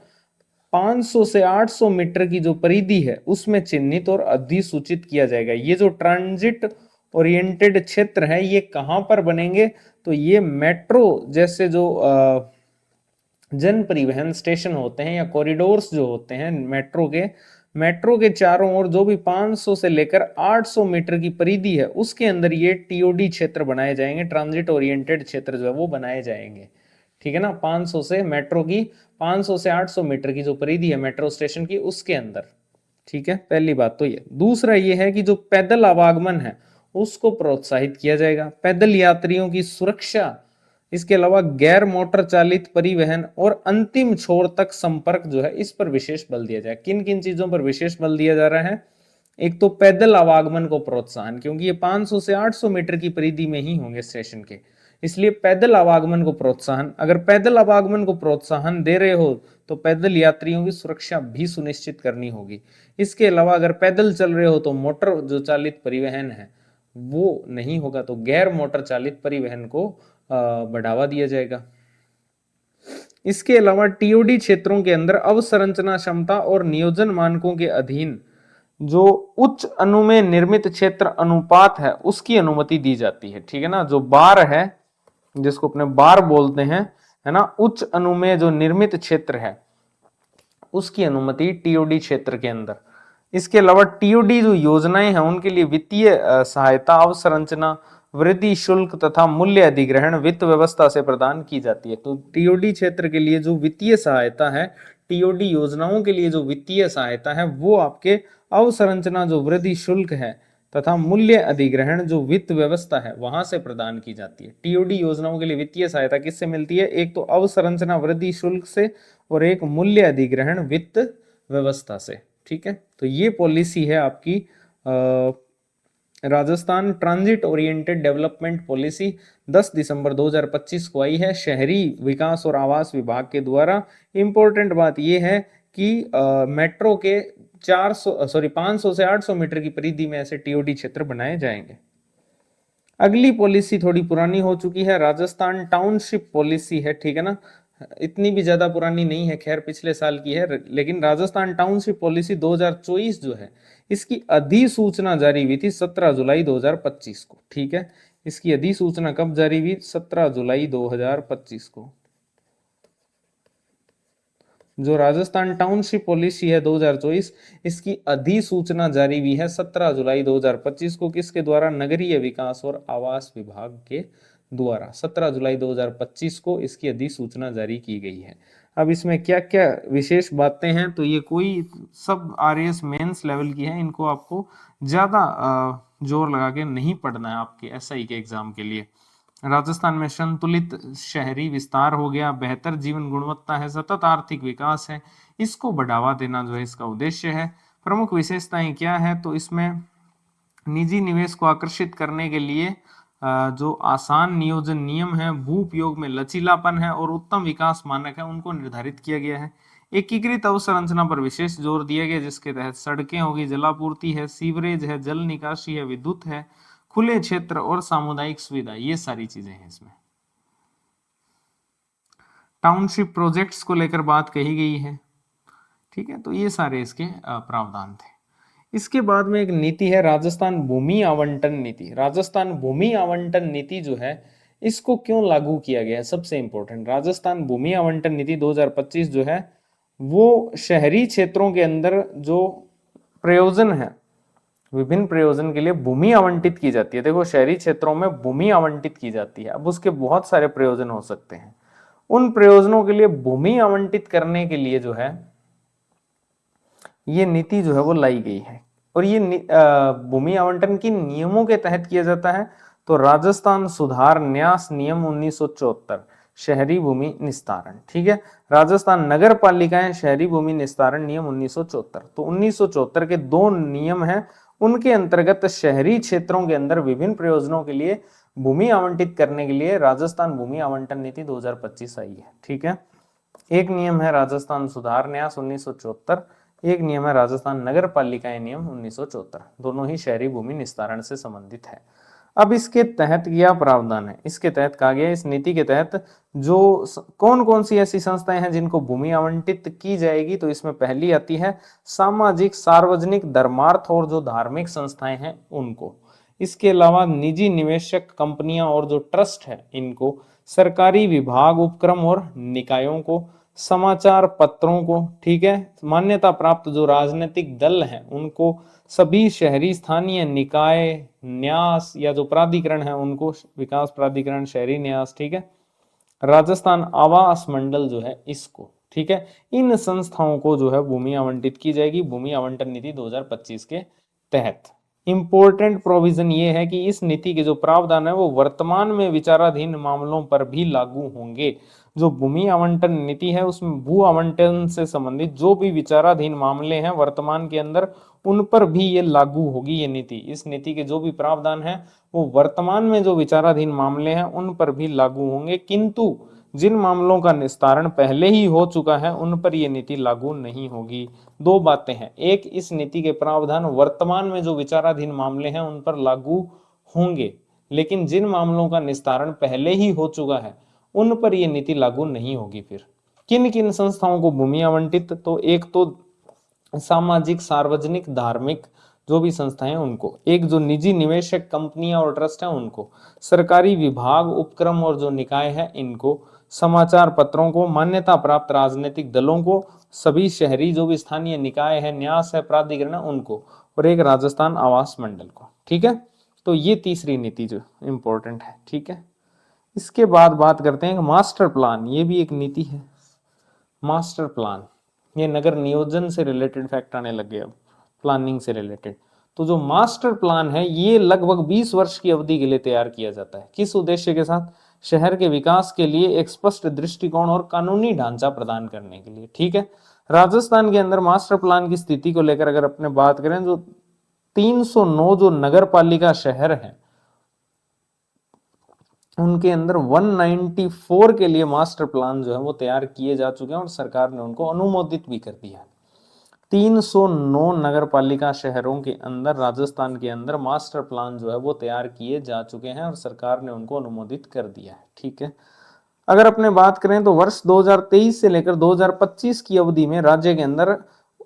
500 से 800 मीटर की जो परिधि है उसमें चिन्हित और अधिसूचित किया जाएगा। ये जो ट्रांजिट ओरिएंटेड क्षेत्र है ये कहां पर बनेंगे, तो ये मेट्रो जैसे जो जन परिवहन स्टेशन होते हैं या कॉरिडोर्स जो होते हैं मेट्रो के चारों ओर जो भी 500 से लेकर 800 मीटर की परिधि है उसके अंदर ये टीओडी क्षेत्र बनाए जाएंगे, ट्रांजिट ओरिएंटेड क्षेत्र जो है वो बनाए जाएंगे। ठीक है ना, 500 से मेट्रो की 500 से 800 मीटर की जो परिधि है मेट्रो स्टेशन की उसके अंदर। ठीक है, पहली बात तो ये। दूसरा ये है कि जो पैदल आवागमन है उसको प्रोत्साहित किया जाएगा, पैदल यात्रियों की सुरक्षा, इसके अलावा गैर मोटर चालित परिवहन और अंतिम छोर तक संपर्क जो है इस पर विशेष बल दिया जाए। किन किन चीजों पर विशेष बल दिया जा रहा है, एक तो पैदल आवागमन को प्रोत्साहन, क्योंकि ये 500 से 800 मीटर की परिधि में ही होंगे स्टेशन के, इसलिए पैदल आवागमन को प्रोत्साहन। अगर पैदल आवागमन को प्रोत्साहन दे रहे हो तो पैदल यात्रियों की सुरक्षा भी सुनिश्चित करनी होगी। इसके अलावा अगर पैदल चल रहे हो तो मोटर जो चालित परिवहन है वो नहीं होगा, तो गैर मोटर चालित परिवहन को बढ़ावा दिया जाएगा। इसके अलावा टीओडी क्षेत्रों के अंदर अवसंरचना क्षमता और नियोजन मानकों के अधीन जो उच्च अनुमेय निर्मित क्षेत्र अनुपात है उसकी अनुमति दी जाती है। ठीक है ना, जो बार है जिसको अपने बार बोलते हैं, है ना, उच्च अनुमेय जो निर्मित क्षेत्र है उसकी अनुमति टीओडी क्षेत्र के अंदर। इसके अलावा टीओडी जो योजनाएं हैं उनके लिए वित्तीय सहायता, अवसंरचना, वृद्धि शुल्क तथा मूल्य अधिग्रहण वित्त व्यवस्था से प्रदान की जाती है। तो टीओडी क्षेत्र के लिए जो वित्तीय सहायता है, टीओडी योजनाओं के लिए जो वित्तीय सहायता है वो आपके अवसंरचना जो वृद्धि शुल्क है तथा मूल्य अधिग्रहण जो वित्त व्यवस्था है वहां से प्रदान की जाती है। टीओडी योजनाओं के लिए वित्तीय सहायता किससे मिलती है, एक तो अवसंरचना वृद्धि शुल्क से और एक मूल्य अधिग्रहण वित्त व्यवस्था से। ठीक है, तो ये पॉलिसी है आपकी Rajasthan transit oriented development policy 10 दिसंबर 2025 को आई है शहरी विकास और आवास विभाग के द्वारा। इंपॉर्टेंट बात यह है कि मेट्रो के 500 से 800 मीटर की परिधि में ऐसे टीओडी क्षेत्र बनाए जाएंगे। अगली पॉलिसी थोड़ी पुरानी हो चुकी है, राजस्थान टाउनशिप पॉलिसी है। ठीक है ना, इतनी भी ज्यादा पुरानी नहीं है, खैर पिछले साल की है, लेकिन राजस्थान टाउनशिप पॉलिसी 2024 जो है इसकी अधिसूचना जारी हुई थी 17 जुलाई 2025 को। ठीक है, इसकी अधिसूचना कब जारी हुई, 17 जुलाई 2025 को। जो राजस्थान टाउनशिप पॉलिसी है 2024 इसकी अधिसूचना जारी हुई है 17 जुलाई 2025 को। किसके द्वारा, नगरीय विकास और आवास विभाग के द्वारा 17 जुलाई 2025 को इसकी अधिसूचना जारी की गई है। अब इसमें क्या क्या विशेष बातें हैं, तो ये कोई सब आरएएस मेंस लेवल की है, इनको आपको ज्यादा जोर लगा के नहीं पढ़ना है आपके एसआई के एग्जाम के लिए। राजस्थान में संतुलित शहरी विस्तार हो गया, बेहतर जीवन गुणवत्ता है, सतत आर्थिक विकास है, इसको बढ़ावा देना जो है इसका उद्देश्य है। प्रमुख विशेषताएं क्या है, तो इसमें निजी निवेश को आकर्षित करने के लिए जो आसान नियोजन नियम है, भू उपयोग में लचीलापन है और उत्तम विकास मानक है उनको निर्धारित किया गया है। एकीकृत अवसंरचना पर विशेष जोर दिया गया जिसके तहत सड़कें होगी, जलापूर्ति है, सीवरेज है, जल निकासी है, विद्युत है, खुले क्षेत्र और सामुदायिक सुविधा, ये सारी चीजें हैं इसमें। टाउनशिप प्रोजेक्ट्स को लेकर बात कही गई है। ठीक है, तो ये सारे इसके प्रावधान थे। इसके बाद में एक नीति है राजस्थान भूमि आवंटन नीति। राजस्थान भूमि आवंटन नीति जो है इसको क्यों लागू किया गया है, सबसे इंपॉर्टेंट, राजस्थान भूमि आवंटन नीति 2025 जो है वो शहरी क्षेत्रों के अंदर जो प्रयोजन है, विभिन्न प्रयोजन के लिए भूमि आवंटित की जाती है। देखो शहरी क्षेत्रों में भूमि आवंटित की जाती है, अब उसके बहुत सारे प्रयोजन हो सकते हैं। उन प्रयोजनों के लिए भूमि आवंटित करने के लिए जो है ये नीति जो है वो लाई गई है। और ये भूमि आवंटन की नियमों के तहत किया जाता है। तो राजस्थान सुधार न्यास नियम 1974 शहरी भूमि निस्तारण, ठीक है। राजस्थान नगर पालिकाएं शहरी भूमि निस्तारण नियम 1974। तो 1974 के दो नियम हैं, उनके अंतर्गत शहरी क्षेत्रों के अंदर विभिन्न प्रयोजनों के लिए भूमि आवंटित करने के लिए राजस्थान भूमि आवंटन नीति 2025 आई है, ठीक है। एक नियम है राजस्थान सुधार न्यास 1974, एक नियम है राजस्थान नगर पालिकाएं नियम 1974, दोनों ही शहरी भूमि निस्तारण से संबंधित है। अब इसके तहत क्या प्रावधान है, इसके तहत कहा गया इस नीति के तहत जो कौन कौन सी ऐसी संस्थाएं हैं जिनको भूमि आवंटित की जाएगी, तो इसमें पहली आती है सामाजिक सार्वजनिक धर्मार्थ और जो धार्मिक संस्थाएं हैं उनको। इसके अलावा निजी निवेशक कंपनियां और जो ट्रस्ट है इनको, सरकारी विभाग उपक्रम और निकायों को, समाचार पत्रों को, ठीक है, मान्यता प्राप्त जो राजनीतिक दल हैं उनको, सभी शहरी स्थानीय निकाय न्यास या जो प्राधिकरण है उनको, विकास प्राधिकरण शहरी न्यास, ठीक है, राजस्थान आवास मंडल जो है इसको, ठीक है, इन संस्थाओं को जो है भूमि आवंटित की जाएगी भूमि आवंटन नीति 2025 के तहत। इंपॉर्टेंट प्रोविजन ये है कि इस नीति के जो प्रावधान है वो वर्तमान में विचाराधीन मामलों पर भी लागू होंगे। जो भूमि आवंटन नीति है उसमें भू आवंटन से संबंधित जो भी विचाराधीन मामले हैं वर्तमान के अंदर उन पर भी ये लागू होगी ये नीति। इस नीति के जो भी प्रावधान है वो वर्तमान में जो विचाराधीन मामले हैं उन पर भी लागू होंगे, किंतु जिन मामलों का निस्तारण पहले ही हो चुका है उन पर यह नीति लागू नहीं होगी। दो बातें हैं, एक इस नीति के प्रावधान वर्तमान में जो विचाराधीन मामले हैं उन पर लागू होंगे, लेकिन जिन मामलों का निस्तारण पहले ही हो चुका है उन पर यह नीति लागू नहीं होगी। फिर किन किन संस्थाओं को भूमि आवंटित, तो एक तो सामाजिक सार्वजनिक धार्मिक जो भी संस्थाएं उनको, एक जो निजी निवेशक कंपनियां और ट्रस्ट है उनको, सरकारी विभाग उपक्रम और जो निकाय है इनको, समाचार पत्रों को, मान्यता प्राप्त राजनीतिक दलों को, सभी शहरी जो भी स्थानीय निकाय है न्यास है प्राधिकरण उनको, और एक राजस्थान आवास मंडल को, ठीक है। तो ये तीसरी नीति जो इंपॉर्टेंट है, ठीक है। इसके बाद बात करते हैं मास्टर प्लान, ये भी एक नीति है। मास्टर प्लान ये नगर नियोजन से रिलेटेड फैक्ट आने लग गए अब, प्लानिंग से रिलेटेड। तो जो मास्टर प्लान है ये लगभग 20 वर्ष की अवधि के लिए तैयार किया जाता है। किस उद्देश्य के साथ, शहर के विकास के लिए एक स्पष्ट दृष्टिकोण और कानूनी ढांचा प्रदान करने के लिए, ठीक है। राजस्थान के अंदर मास्टर प्लान की स्थिति को लेकर अगर अपने बात करें, जो 309 जो नगर पालिका शहर है उनके अंदर 194 के लिए मास्टर प्लान जो है वो तैयार किए जा चुके हैं और सरकार ने उनको अनुमोदित भी कर दिया। 309 नगर पालिका शहरों के अंदर राजस्थान के अंदर मास्टर प्लान जो है वो तैयार किए जा चुके हैं और सरकार ने उनको अनुमोदित कर दिया है, ठीक है। अगर अपने बात करें तो वर्ष 2023 से लेकर 2025 की अवधि में राज्य के अंदर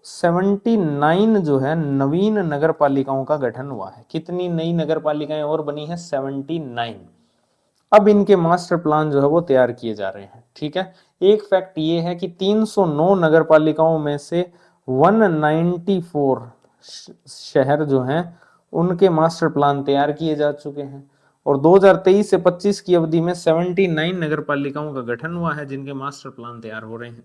79 जो है नवीन नगर पालिकाओं का गठन हुआ है। कितनी नई नगर पालिकाएं और बनी है, 79। अब इनके मास्टर प्लान जो है वो तैयार किए जा रहे हैं, ठीक है। एक फैक्ट ये है कि 309 नगर पालिकाओं में से 194 शहर जो हैं उनके मास्टर प्लान तैयार किए जा चुके हैं और 2023 से 25 की अवधि में 79 नगर पालिकाओं का गठन हुआ है जिनके मास्टर प्लान तैयार हो रहे हैं,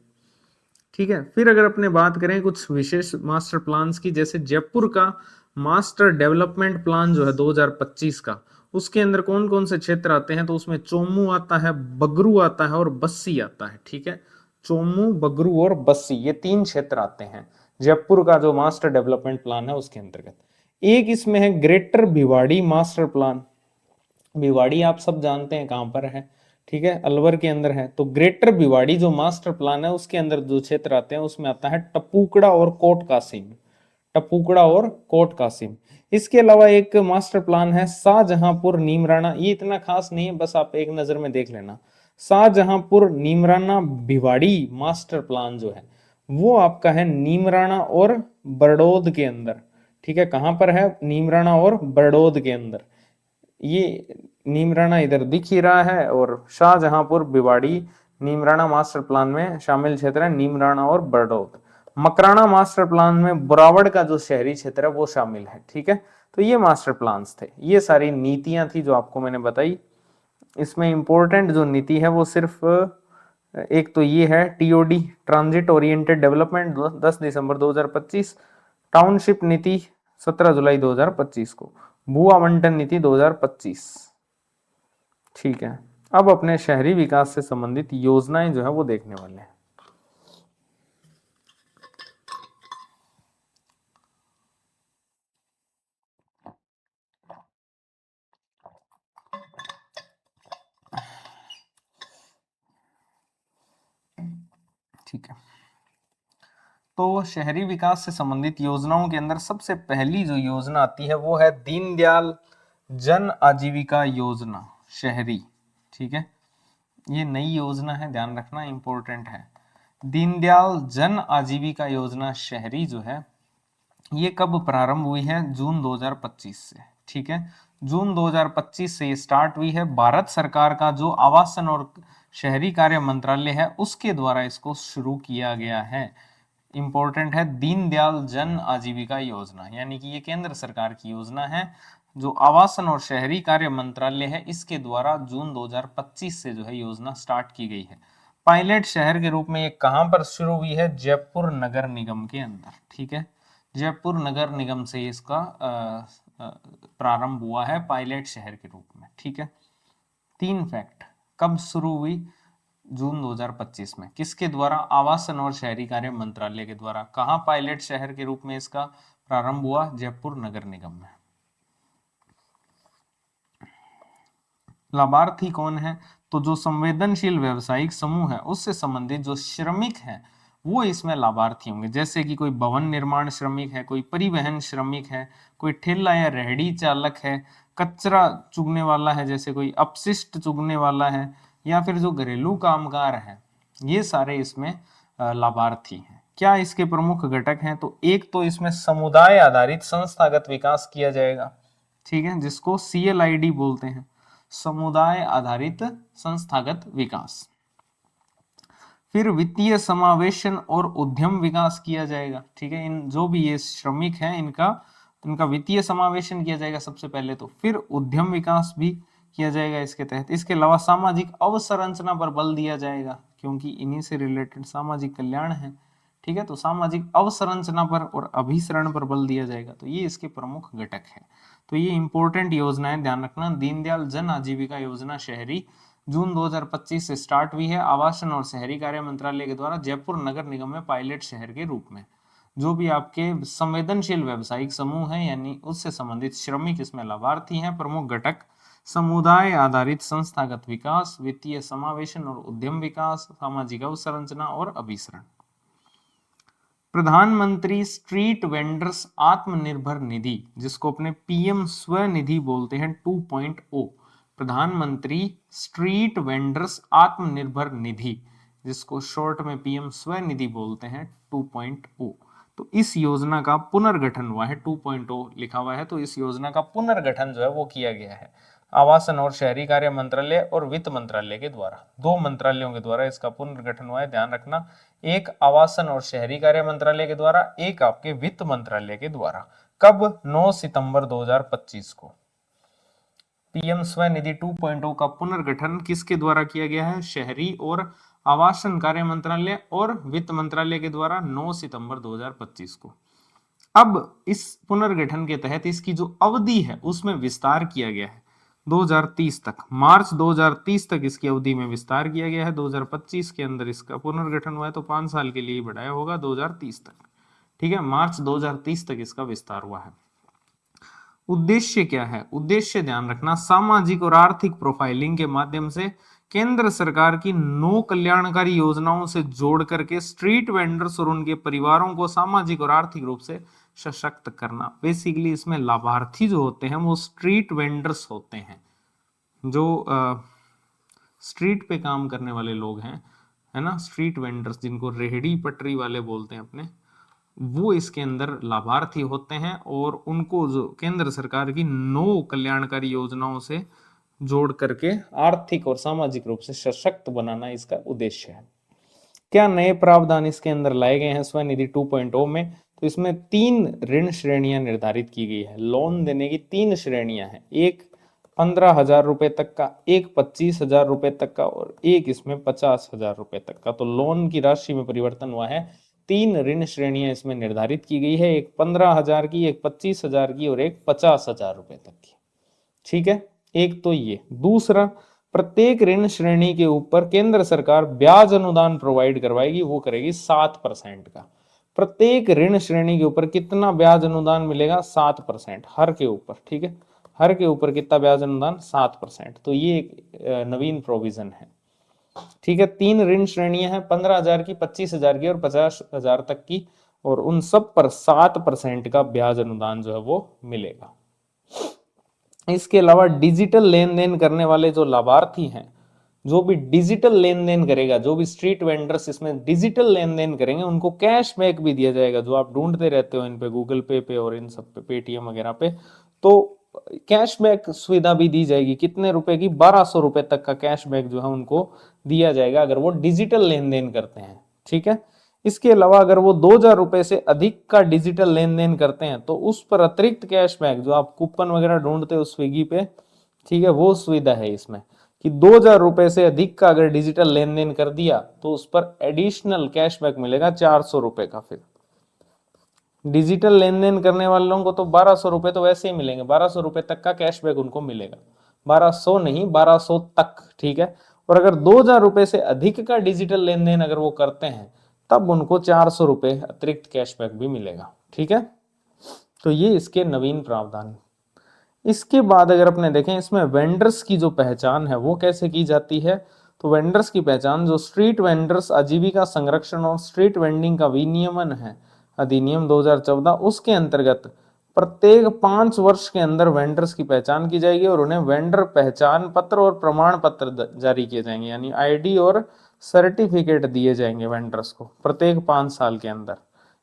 ठीक है। फिर अगर अपने बात करें कुछ विशेष मास्टर प्लान्स की, जैसे जयपुर का मास्टर डेवलपमेंट प्लान जो है 2025 का, उसके अंदर कौन कौन से क्षेत्र आते हैं, तो उसमें चोमू आता है, बगरू आता है और बस्सी आता है, ठीक है। चोमू, बगरू और बस्सी ये 3 क्षेत्र आते हैं जयपुर का जो मास्टर डेवलपमेंट प्लान है उसके अंतर्गत। एक इसमें है greater Bhiwadi master plan. Bhiwadi आप सब जानते हैं कहां पर है, ठीक है, अलवर के अंदर है। तो ग्रेटर भिवाड़ी जो मास्टर प्लान है उसके अंदर जो क्षेत्र आते हैं उसमें आता है टपूकड़ा और कोट कासिम, टपूकड़ा और कोट कासिम। इसके अलावा एक मास्टर प्लान है शाहजहांपुर नीमराना, ये इतना खास नहीं है, बस आप एक नजर में देख लेना। शाहजहांपुर नीमराना भिवाड़ी मास्टर प्लान जो है वो आपका है नीमराना और बड़ौद के अंदर, ठीक है, कहां पर है? नीमराणा और बड़ौद के अंदर। ये नीमराणा इधर दिख ही रहा है, और शाहजहांपुर भिवाड़ी नीमराणा मास्टर प्लान में शामिल क्षेत्र है, नीमराणा और बड़ौद। मकराना मास्टर प्लान में बोरावड़ का जो शहरी क्षेत्र है वो शामिल है। ठीक है, तो ये मास्टर प्लान्स थे, ये सारी नीतियां थी जो आपको मैंने बताई। इसमें इंपॉर्टेंट जो नीति है वो सिर्फ एक तो ये है, टीओडी ट्रांजिट ओरिएंटेड डेवलपमेंट 10 दिसंबर 2025, टाउनशिप नीति 17 जुलाई 2025 को, भू आवंटन नीति 2025। ठीक है, अब अपने शहरी विकास से संबंधित योजनाएं जो है वो देखने वाले हैं। ठीक है, तो शहरी विकास से संबंधित योजनाओं के अंदर सबसे पहली जो योजना आती है वो है दीनदयाल जन आजीविका योजना शहरी। ठीक है, ये नई योजना है, ध्यान रखना, इंपॉर्टेंट है। दीनदयाल जन आजीविका योजना शहरी जो है ये कब प्रारंभ हुई है? जून 2025 से। ठीक है, जून 2025 से ये स्टार्ट हुई है। भारत सरकार का जो आवासन और शहरी कार्य मंत्रालय है उसके द्वारा इसको शुरू किया गया है। इंपॉर्टेंट है, दीनदयाल जन आजीविका योजना, यानी कि ये केंद्र सरकार की योजना है। जो आवासन और शहरी कार्य मंत्रालय है इसके द्वारा जून 2025 से जो है योजना स्टार्ट की गई है। पायलट शहर के रूप में ये कहां पर शुरू हुई है? जयपुर नगर निगम के अंदर। ठीक है, जयपुर नगर निगम से इसका प्रारंभ हुआ है पायलट शहर के रूप में। ठीक है, 3 फैक्ट, कब शुरू हुई? जून 2025 में। किसके द्वारा? आवासन और शहरी कार्य मंत्रालय के द्वारा। कहां पायलट शहर के रूप में इसका प्रारंभ हुआ? जयपुर नगर निगम में। लाभार्थी कौन है? तो जो संवेदनशील व्यवसायिक समूह है उससे संबंधित जो श्रमिक हैं वो इसमें लाभार्थी होंगे। जैसे कि कोई भवन निर्माण श्रमिक है, कोई परिवहन श्रमिक है, कोई ठेला या रेहड़ी चालक है, कचरा चुगने वाला है, जैसे कोई अपशिष्ट चुगने वाला है, या फिर जो घरेलू कामगार है, ये सारे इसमें लाभार्थी हैं। क्या इसके प्रमुख घटक हैं? तो एक तो इसमें समुदाय आधारित संस्थागत विकास किया जाएगा। ठीक है, जिसको CLID बोलते हैं, समुदाय आधारित संस्थागत विकास। फिर वित्तीय समावेशन और उद्यम विकास किया जाएगा। ठीक है, इन जो भी ये श्रमिक हैं इनका वित्तीय समावेशन किया जाएगा सबसे पहले तो, फिर उद्यम विकास भी किया जाएगा इसके तहत। इसके अलावा सामाजिक अवसंरचना पर बल दिया जाएगा, क्योंकि इन्हीं से रिलेटेड सामाजिक कल्याण है। ठीक है, तो सामाजिक अवसंरचना पर और अभिसरण पर बल दिया जाएगा। तो ये इसके प्रमुख घटक है। तो ये इंपॉर्टेंट योजना है, ध्यान रखना। दीनदयाल जन आजीविका योजना शहरी जून 2025 से स्टार्ट हुई है आवासन और शहरी कार्य मंत्रालय के द्वारा जयपुर नगर निगम में पायलट शहर के रूप में। जो भी आपके संवेदनशील व्यावसायिक समूह है यानी उससे संबंधित श्रमिक इसमें लाभार्थी हैं। प्रमुख घटक समुदाय आधारित संस्थागत विकास, वित्तीय समावेशन और उद्यम विकास, सामाजिक अवसंरचना और अभिसरण। प्रधानमंत्री स्ट्रीट वेंडर्स आत्मनिर्भर निधि, जिसको अपने PM स्वनिधि बोलते हैं 2.0, प्रधानमंत्री स्ट्रीट वेंडर्स आत्मनिर्भर निधि, जिसको शॉर्ट में PM स्वनिधि बोलते हैं 2.0। तो इस योजना का पुनर्गठन हुआ है, 2.0 लिखा हुआ है, तो इस योजना का पुनर्गठन जो है वो किया गया है आवासन और शहरी कार्य मंत्रालय और वित्त मंत्रालय के द्वारा। 2 मंत्रालयों के द्वारा इसका पुनर्गठन हुआ है, ध्यान रखना। एक आवासन और शहरी कार्य मंत्रालय के द्वारा, एक आपके वित्त मंत्रालय के द्वारा। कब? 9 सितंबर 2025 को। PM स्वनिधि 2.0 का पुनर्गठन किसके द्वारा किया गया है? शहरी और आवासन कार्य मंत्रालय और वित्त मंत्रालय के द्वारा 9 सितंबर 2025 को। अब इस पुनर्गठन के तहत इसकी जो अवधि है उसमें विस्तार किया गया है 2030 तक, मार्च 2030 तक इसकी अवधि में विस्तार किया गया है। 2025 के अंदर इसका पुनर्गठन हुआ है तो 5 साल के लिए बढ़ाया होगा 2030 तक। ठीक है, मार्च 2030 तक इसका विस्तार हुआ है। उद्देश्य क्या है? उद्देश्य ध्यान रखना, सामाजिक और आर्थिक प्रोफाइलिंग के माध्यम से केंद्र सरकार की 9 कल्याणकारी योजनाओं से जोड़ करके स्ट्रीट वेंडर्स और उनके परिवारों को सामाजिक और आर्थिक रूप से सशक्त करना। बेसिकली इसमें लाभार्थी जो होते हैं वो स्ट्रीट वेंडर्स होते हैं, जो स्ट्रीट पे काम करने वाले लोग हैं, है ना, स्ट्रीट वेंडर्स, जिनको रेहड़ी पटरी वाले बोलते हैं अपने, वो इसके अंदर लाभार्थी होते हैं और उनको जो केंद्र सरकार की 9 कल्याणकारी योजनाओं से जोड़ करके आर्थिक और सामाजिक रूप से सशक्त बनाना इसका उद्देश्य है। क्या नए प्रावधान इसके अंदर लाए गए हैं स्वनिधि 2.0 में? तो इसमें 3 ऋण श्रेणियां निर्धारित की गई है। लोन देने की 3 श्रेणियां हैं, एक 15,000 रुपए तक का, एक 25,000 रुपए तक का और एक इसमें 50,000 रुपए तक का। तो लोन की राशि में परिवर्तन हुआ है। 3 ऋण श्रेणियां इसमें निर्धारित की गई है, एक 15,000 की, एक 25,000 की और एक 50,000 रुपए तक की। ठीक है, एक तो ये। दूसरा, प्रत्येक ऋण श्रेणी के ऊपर केंद्र सरकार ब्याज अनुदान प्रोवाइड करवाएगी, वो करेगी 7% का। प्रत्येक ऋण श्रेणी के ऊपर कितना ब्याज अनुदान मिलेगा? 7% हर के ऊपर। ठीक है, हर के ऊपर कितना ब्याज अनुदान? 7%। तो ये एक नवीन प्रोविजन है। ठीक है, 3 ऋण श्रेणियां हैं, 15,000 की, 25,000 की और 50,000 तक की, और उन सब पर 7% का ब्याज अनुदान जो है वो मिलेगा। इसके अलावा डिजिटल लेन देन करने वाले जो लाभार्थी हैं, जो भी डिजिटल लेन देन करेगा, जो भी स्ट्रीट वेंडर्स इसमें डिजिटल लेन देन करेंगे, उनको कैशबैक भी दिया जाएगा, जो आप ढूंढते रहते हो इन पे, गूगल पे और इन सब पे, पेटीएम वगैरह पे। तो कैशबैक सुविधा भी दी जाएगी। कितने रुपए की? 1,200 रुपए तक का कैशबैक जो है उनको दिया जाएगा अगर वो डिजिटल लेन देन करते हैं। ठीक है, इसके अलावा अगर वो 2,000 रुपए से अधिक का डिजिटल लेन देन करते हैं तो उस पर अतिरिक्त कैशबैक, जो आप कूपन वगैरह ढूंढते हो स्विगी पे, ठीक है, वो सुविधा है इसमें कि 2,000 रुपए से अधिक का अगर डिजिटल लेन देन कर दिया तो उस पर एडिशनल कैशबैक मिलेगा 400 रुपए का। फिर डिजिटल लेन देन करने वालों को तो 1,200 रुपए तो वैसे ही मिलेंगे, 1,200 रुपए तक का कैशबैक उनको मिलेगा, 1,200 नहीं, 1,200 तक। ठीक है, और अगर 2,000 रुपए से अधिक का डिजिटल लेन देन अगर वो करते हैं तब उनको 400 रुपए अतिरिक्त कैशबैक भी मिलेगा। ठीक है, तो ये इसके नवीन प्रावधान। इसके बाद अगर अपने देखें, इसमें वेंडर्स की जो पहचान है वो कैसे की जाती है? तो वेंडर्स की पहचान, जो स्ट्रीट वेंडर्स आजीविका संरक्षण और स्ट्रीट वेंडिंग का विनियमन है, अधिनियम 2014, उसके अंतर्गत प्रत्येक 5 वर्ष के अंदर वेंडर्स की पहचान की जाएगी और उन्हें वेंडर पहचान पत्र और प्रमाण पत्र जारी किए जाएंगे, यानी आईडी और सर्टिफिकेट दिए जाएंगे वेंडर्स को प्रत्येक 5 साल के अंदर।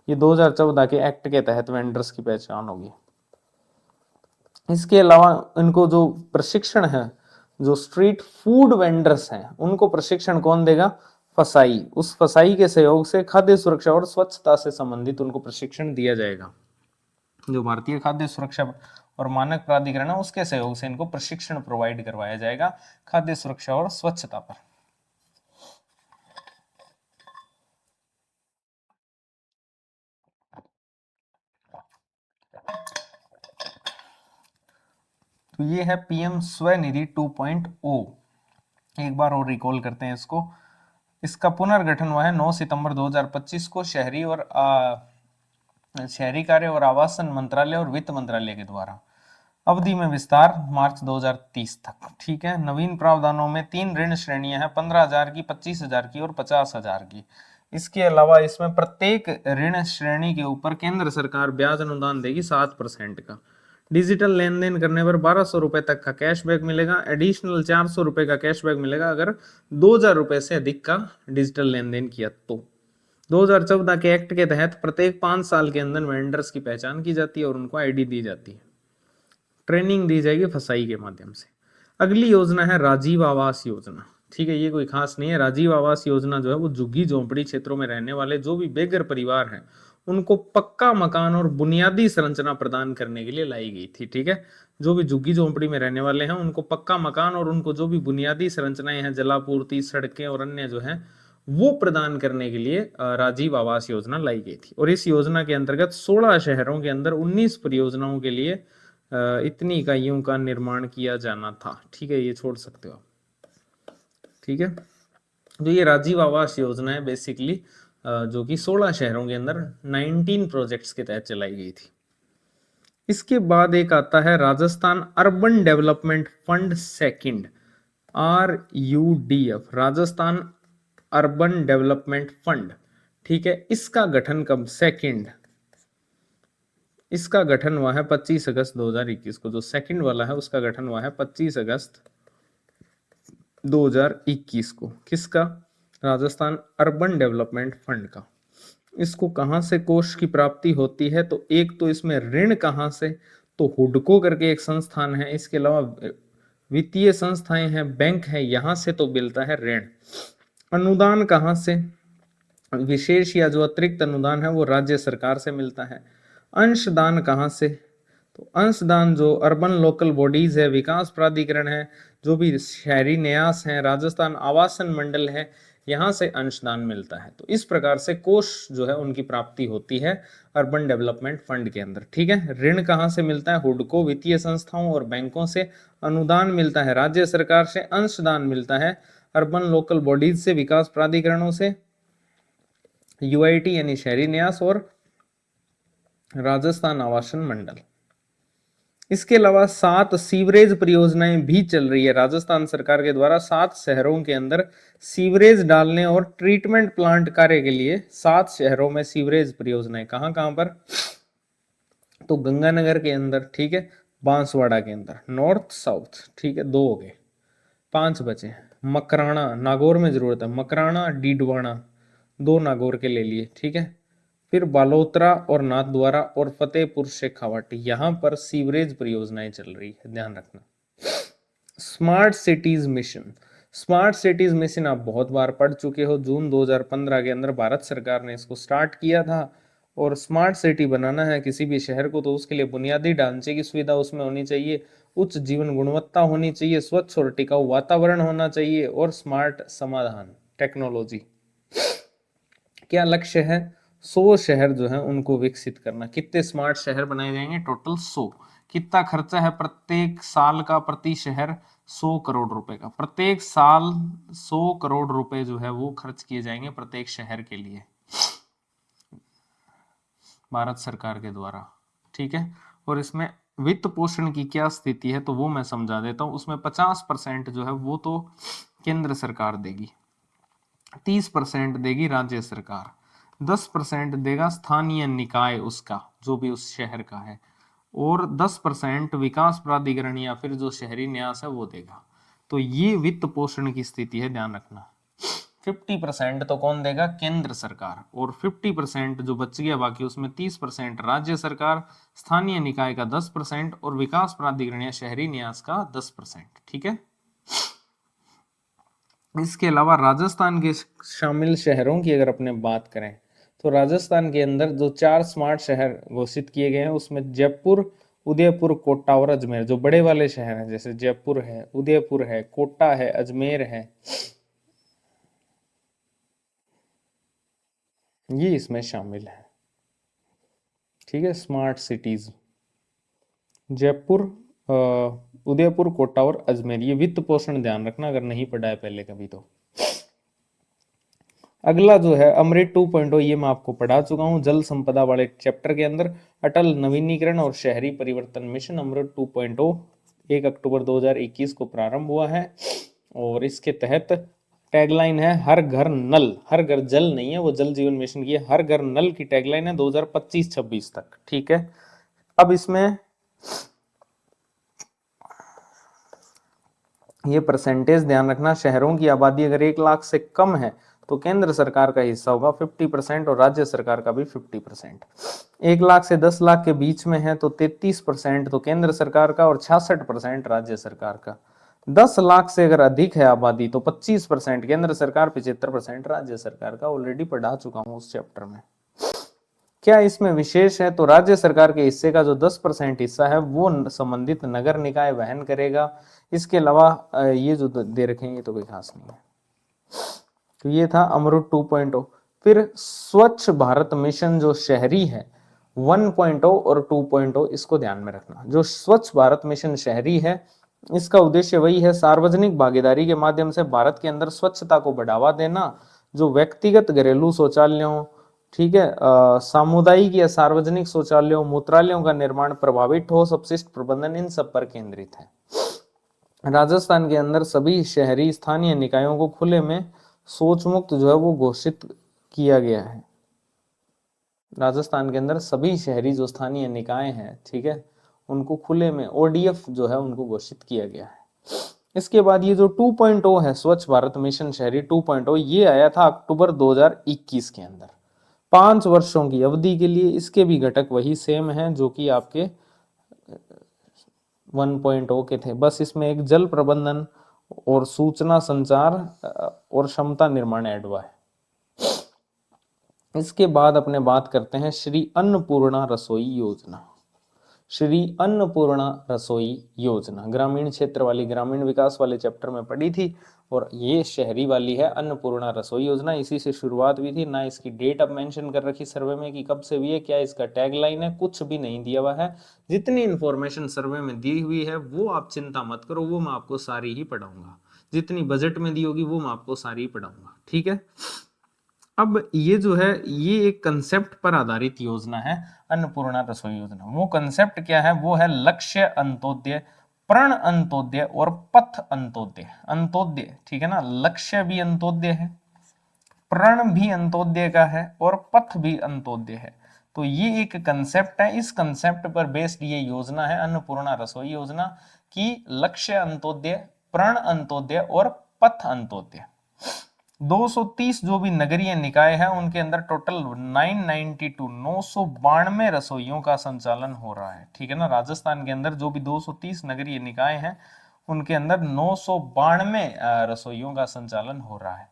ये 2014 के एक्ट के तहत वेंडर्स की पहचान होगी। इसके अलावा इनको जो प्रशिक्षण है, जो स्ट्रीट फूड वेंडर्स हैं, उनको प्रशिक्षण कौन देगा? फसाई। उस फसाई के सहयोग से खाद्य सुरक्षा और स्वच्छता से संबंधित उनको प्रशिक्षण दिया जाएगा। जो भारतीय खाद्य सुरक्षा और मानक प्राधिकरण है उसके सहयोग से इनको प्रशिक्षण प्रोवाइड करवाया जाएगा खाद्य सुरक्षा और स्वच्छता पर। तो ये है पीएम स्वनिधि 2.0। एक बार और रिकॉल करते हैं इसको। इसका पुनर्गठन हुआ है 9 सितंबर 2025 को शहरी कार्य और आवासन मंत्रालय और वित्त मंत्रालय के द्वारा। अवधि में विस्तार मार्च 2030 तक। ठीक है, नवीन प्रावधानों में 3 ऋण श्रेणियां हैं, 15,000 की, 25,000 की और 50,000 की। इसके अलावा इसमें प्रत्येक ऋण श्रेणी के ऊपर केंद्र सरकार ब्याज अनुदान देगी 7% का। डिजिटल लेन देन करने पर 1,200 रुपए तक का कैशबैक मिलेगा, एडिशनल 400 रुपए का कैशबैक मिलेगा अगर 2,000 रुपए से अधिक का डिजिटल लेन देन किया तो। 2014 के एक्ट के तहत प्रत्येक 5 साल के अंदर वेंडर्स की पहचान की जाती है और उनको आईडी दी जाती है। ट्रेनिंग दी जाएगी फसाई के माध्यम से। अगली योजना है राजीव आवास योजना। ठीक है, ये कोई खास नहीं है। राजीव आवास योजना जो है वो झुग्गी झोंपड़ी क्षेत्रों में रहने वाले जो भी बेघर परिवार हैं उनको पक्का मकान और बुनियादी संरचना प्रदान करने के लिए लाई गई थी। ठीक है, जो भी झुग्गी झोंपड़ी में रहने वाले हैं उनको पक्का मकान और उनको जो भी बुनियादी संरचनाएं हैं, जलापूर्ति, सड़कें और अन्य जो है वो प्रदान करने के लिए राजीव आवास योजना लाई गई थी। और इस योजना के अंतर्गत 16 शहरों के अंदर 19 परियोजनाओं के लिए इतनी इकाइयों का निर्माण किया जाना था। ठीक है, ये छोड़ सकते हो आप। ठीक है, तो ये राजीव आवास योजना है बेसिकली, जो कि 16 शहरों के अंदर 19 प्रोजेक्ट्स के तहत चलाई गई थी। इसके बाद एक आता है Rajasthan urban development fund second, RUDF, Rajasthan urban development fund. ठीक है, इसका गठन कब? सेकंड, इसका गठन हुआ है 25 अगस्त 2021 को। जो सेकंड वाला है उसका गठन हुआ है 25 अगस्त 2021 को। किसका? राजस्थान अर्बन डेवलपमेंट फंड का। इसको कहां से कोष की प्राप्ति होती है, तो एक तो इसमें ऋण कहां से, तो हुडको करके एक संस्थान है, इसके अलावा वित्तीय संस्थाएं हैं, बैंक है, यहां से तो मिलता है ऋण। अनुदान कहां से, विशेष या जो अतिरिक्त अनुदान है वो राज्य सरकार से मिलता है। अंशदान कहां से, तो अंशदान जो अर्बन लोकल बॉडीज है, विकास प्राधिकरण है, जो भी शहरी न्यास है, राजस्थान आवासन मंडल है, यहां से अंशदान मिलता है। तो इस प्रकार से कोष जो है उनकी प्राप्ति होती है अर्बन डेवलपमेंट फंड के अंदर। ठीक है, ऋण कहां से मिलता है, हुडको वित्तीय संस्थाओं और बैंकों से। अनुदान मिलता है राज्य सरकार से। अंशदान मिलता है अर्बन लोकल बॉडीज से, विकास प्राधिकरणों से, यूआईटी यानी शहरी न्यास, और राजस्थान आवासन मंडल। इसके अलावा 7 सीवरेज परियोजनाएं भी चल रही है राजस्थान सरकार के द्वारा। 7 शहरों के अंदर सीवरेज डालने और ट्रीटमेंट प्लांट कार्य के लिए 7 शहरों में सीवरेज परियोजनाएं। कहां कहां पर, तो गंगानगर के अंदर, ठीक है, बांसवाड़ा के अंदर, नॉर्थ साउथ, ठीक है, 2 हो गए, 5 बचे। मकराना, नागौर में जरूरत है, मकराना डीडवाना, 2 नागौर के ले लिए, ठीक है। फिर बालोतरा और नाथद्वारा और फतेहपुर शेखावाटी, यहां पर सीवरेज परियोजनाएं चल रही है, ध्यान रखना। Smart cities mission, smart cities mission आप बहुत बार पढ़ चुके हो। जून 2015 के अंदर भारत सरकार ने इसको स्टार्ट किया था। और स्मार्ट सिटी बनाना है किसी भी शहर को, तो उसके लिए बुनियादी ढांचे की सुविधा उसमें होनी चाहिए, उच्च जीवन गुणवत्ता होनी चाहिए, स्वच्छ और टिकाऊ वातावरण होना चाहिए, और स्मार्ट समाधान टेक्नोलॉजी। क्या लक्ष्य है, 100 शहर जो है उनको विकसित करना। कितने स्मार्ट शहर बनाए जाएंगे, टोटल 100। कितना खर्चा है प्रत्येक साल का, प्रति शहर 100 करोड़ रुपए का, प्रत्येक साल 100 करोड़ रुपए जो है वो खर्च किए जाएंगे प्रत्येक शहर के लिए भारत सरकार के द्वारा। ठीक है, और इसमें वित्त पोषण की क्या स्थिति है तो वो मैं समझा देता हूं। उसमें 50% जो है वो तो केंद्र सरकार देगी, 30% देगी राज्य सरकार, 10% देगा स्थानीय निकाय उसका जो भी उस शहर का है, और 10% विकास प्राधिकरण या फिर जो शहरी न्यास है वो देगा। तो ये वित्त पोषण की स्थिति है, ध्यान रखना। 50% तो कौन देगा, केंद्र सरकार, और 50% जो बच गया बाकी उसमें 30% राज्य सरकार, स्थानीय निकाय का 10% और विकास प्राधिकरण या शहरी न्यास का 10%। ठीक है, इसके अलावा राजस्थान के शामिल शहरों की अगर अपने बात करें तो राजस्थान के अंदर जो 4 स्मार्ट शहर घोषित किए गए हैं उसमें जयपुर, उदयपुर, कोटा और अजमेर, जो बड़े वाले शहर हैं जैसे जयपुर है, उदयपुर है, कोटा है, अजमेर है, ये इसमें शामिल है। ठीक है, स्मार्ट सिटीज जयपुर, उदयपुर, कोटा और अजमेर। ये वित्त पोषण ध्यान रखना अगर नहीं पढ़ा है पहले कभी तो। अगला जो है अमृत 2.0, ये मैं आपको पढ़ा चुका हूँ जल संपदा वाले चैप्टर के अंदर। अटल नवीनीकरण और शहरी परिवर्तन मिशन अमृत 2.0 1 अक्टूबर 2021 को प्रारंभ हुआ है, और इसके तहत टैगलाइन है हर घर नल, हर घर जल नहीं है, वो जल जीवन मिशन की है, हर घर नल की टैगलाइन है 2025-26 तक। ठीक है, अब इसमें ये परसेंटेज ध्यान रखना, शहरों की आबादी अगर 1 लाख से कम है तो केंद्र सरकार का हिस्सा होगा 50% और राज्य सरकार का भी 50%। 1 लाख से 10 लाख के बीच में है तो 33% तो केंद्र सरकार का और 66% राज्य सरकार का। 10 लाख से अगर अधिक है आबादी तो 25% केंद्र सरकार, 75% राज्य सरकार का। ऑलरेडी पढ़ा चुका हूं उस चैप्टर में। क्या इसमें विशेष है, तो राज्य सरकार के हिस्से का जो 10% हिस्सा है वो संबंधित नगर निकाय वहन करेगा। इसके अलावा ये जो दे रखे हैं ये तो कोई खास नहीं है। तो ये था अमृत 2.0। फिर स्वच्छ भारत मिशन जो शहरी है 1.0 और 2.0, इसको ध्यान में रखना। जो स्वच्छ भारत मिशन शहरी है इसका उद्देश्य वही है, सार्वजनिक भागीदारी के माध्यम से भारत के अंदर स्वच्छता को बढ़ावा देना। जो व्यक्तिगत घरेलू शौचालयों, ठीक है, सामुदायिक या सार्वजनिक शौचालयों, मूत्रालयों का निर्माण, प्रभावी ठोस अपशिष्ट प्रबंधन, इन सब पर केंद्रित है। राजस्थान के अंदर सभी शहरी स्थानीय निकायों को खुले में शौच मुक्त जो है वो घोषित किया गया है। राजस्थान के अंदर सभी शहरी जो स्थानीय निकाय हैं, ठीक है, उनको खुले में ओडीएफ जो है उनको घोषित किया गया है। इसके बाद ये जो 2.0 है स्वच्छ भारत मिशन शहरी 2.0, ये आया था अक्टूबर 2021 के अंदर। 5 वर्षों की अवधि के लिए। इसके भी घटक वही सेम हैं जो कि आपके 1.0 के थे, बस इसमें एक जल प्रबंधन और सूचना संचार और क्षमता निर्माण ऐड हुआ है। इसके बाद अपने बात करते हैं श्री अन्नपूर्णा रसोई योजना। श्री अन्नपूर्णा रसोई योजना ग्रामीण क्षेत्र वाली, ग्रामीण विकास वाले चैप्टर में पढ़ी थी, और ये शहरी वाली है अन्नपूर्णा रसोई योजना। इसी से शुरुआत हुई थी। ना इसकी डेट अब मेंशन कर रखी सर्वे में कि कब से हुई है, क्या इसका टैगलाइन है, कुछ भी नहीं दिया हुआ है। जितनी इंफॉर्मेशन सर्वे में दी हुई है वो आप चिंता मत करो, वो मैं आपको सारी ही पढ़ाऊंगा। जितनी बजट में दी होगी वो मैं आपको सारी पढ़ाऊंगा, ठीक है। अब ये जो है ये एक कंसेप्ट पर आधारित योजना है, अन्नपूर्णा रसोई योजना। वो कंसेप्ट क्या है, वो है लक्ष्य अंत्योदय, प्रण अंत्योदय और पथ अंत्योदय। अंत्योदय, ठीक है ना, लक्ष्य भी अंत्योदय है, प्रण भी अंत्योदय का है, और पथ भी अंत्योदय है। तो ये एक कंसेप्ट है, इस कंसेप्ट पर बेस्ड ये योजना है अन्नपूर्णा रसोई योजना की। लक्ष्य अंत्योदय, प्रण अंत्योदय और पथ अंत्योदय। 230 जो भी नगरीय निकाय है उनके अंदर टोटल 992 रसोइयों का संचालन हो रहा है, ठीक है ना। राजस्थान के अंदर जो भी 230 नगरीय निकाय हैं उनके अंदर 992 रसोइयों का संचालन हो रहा है।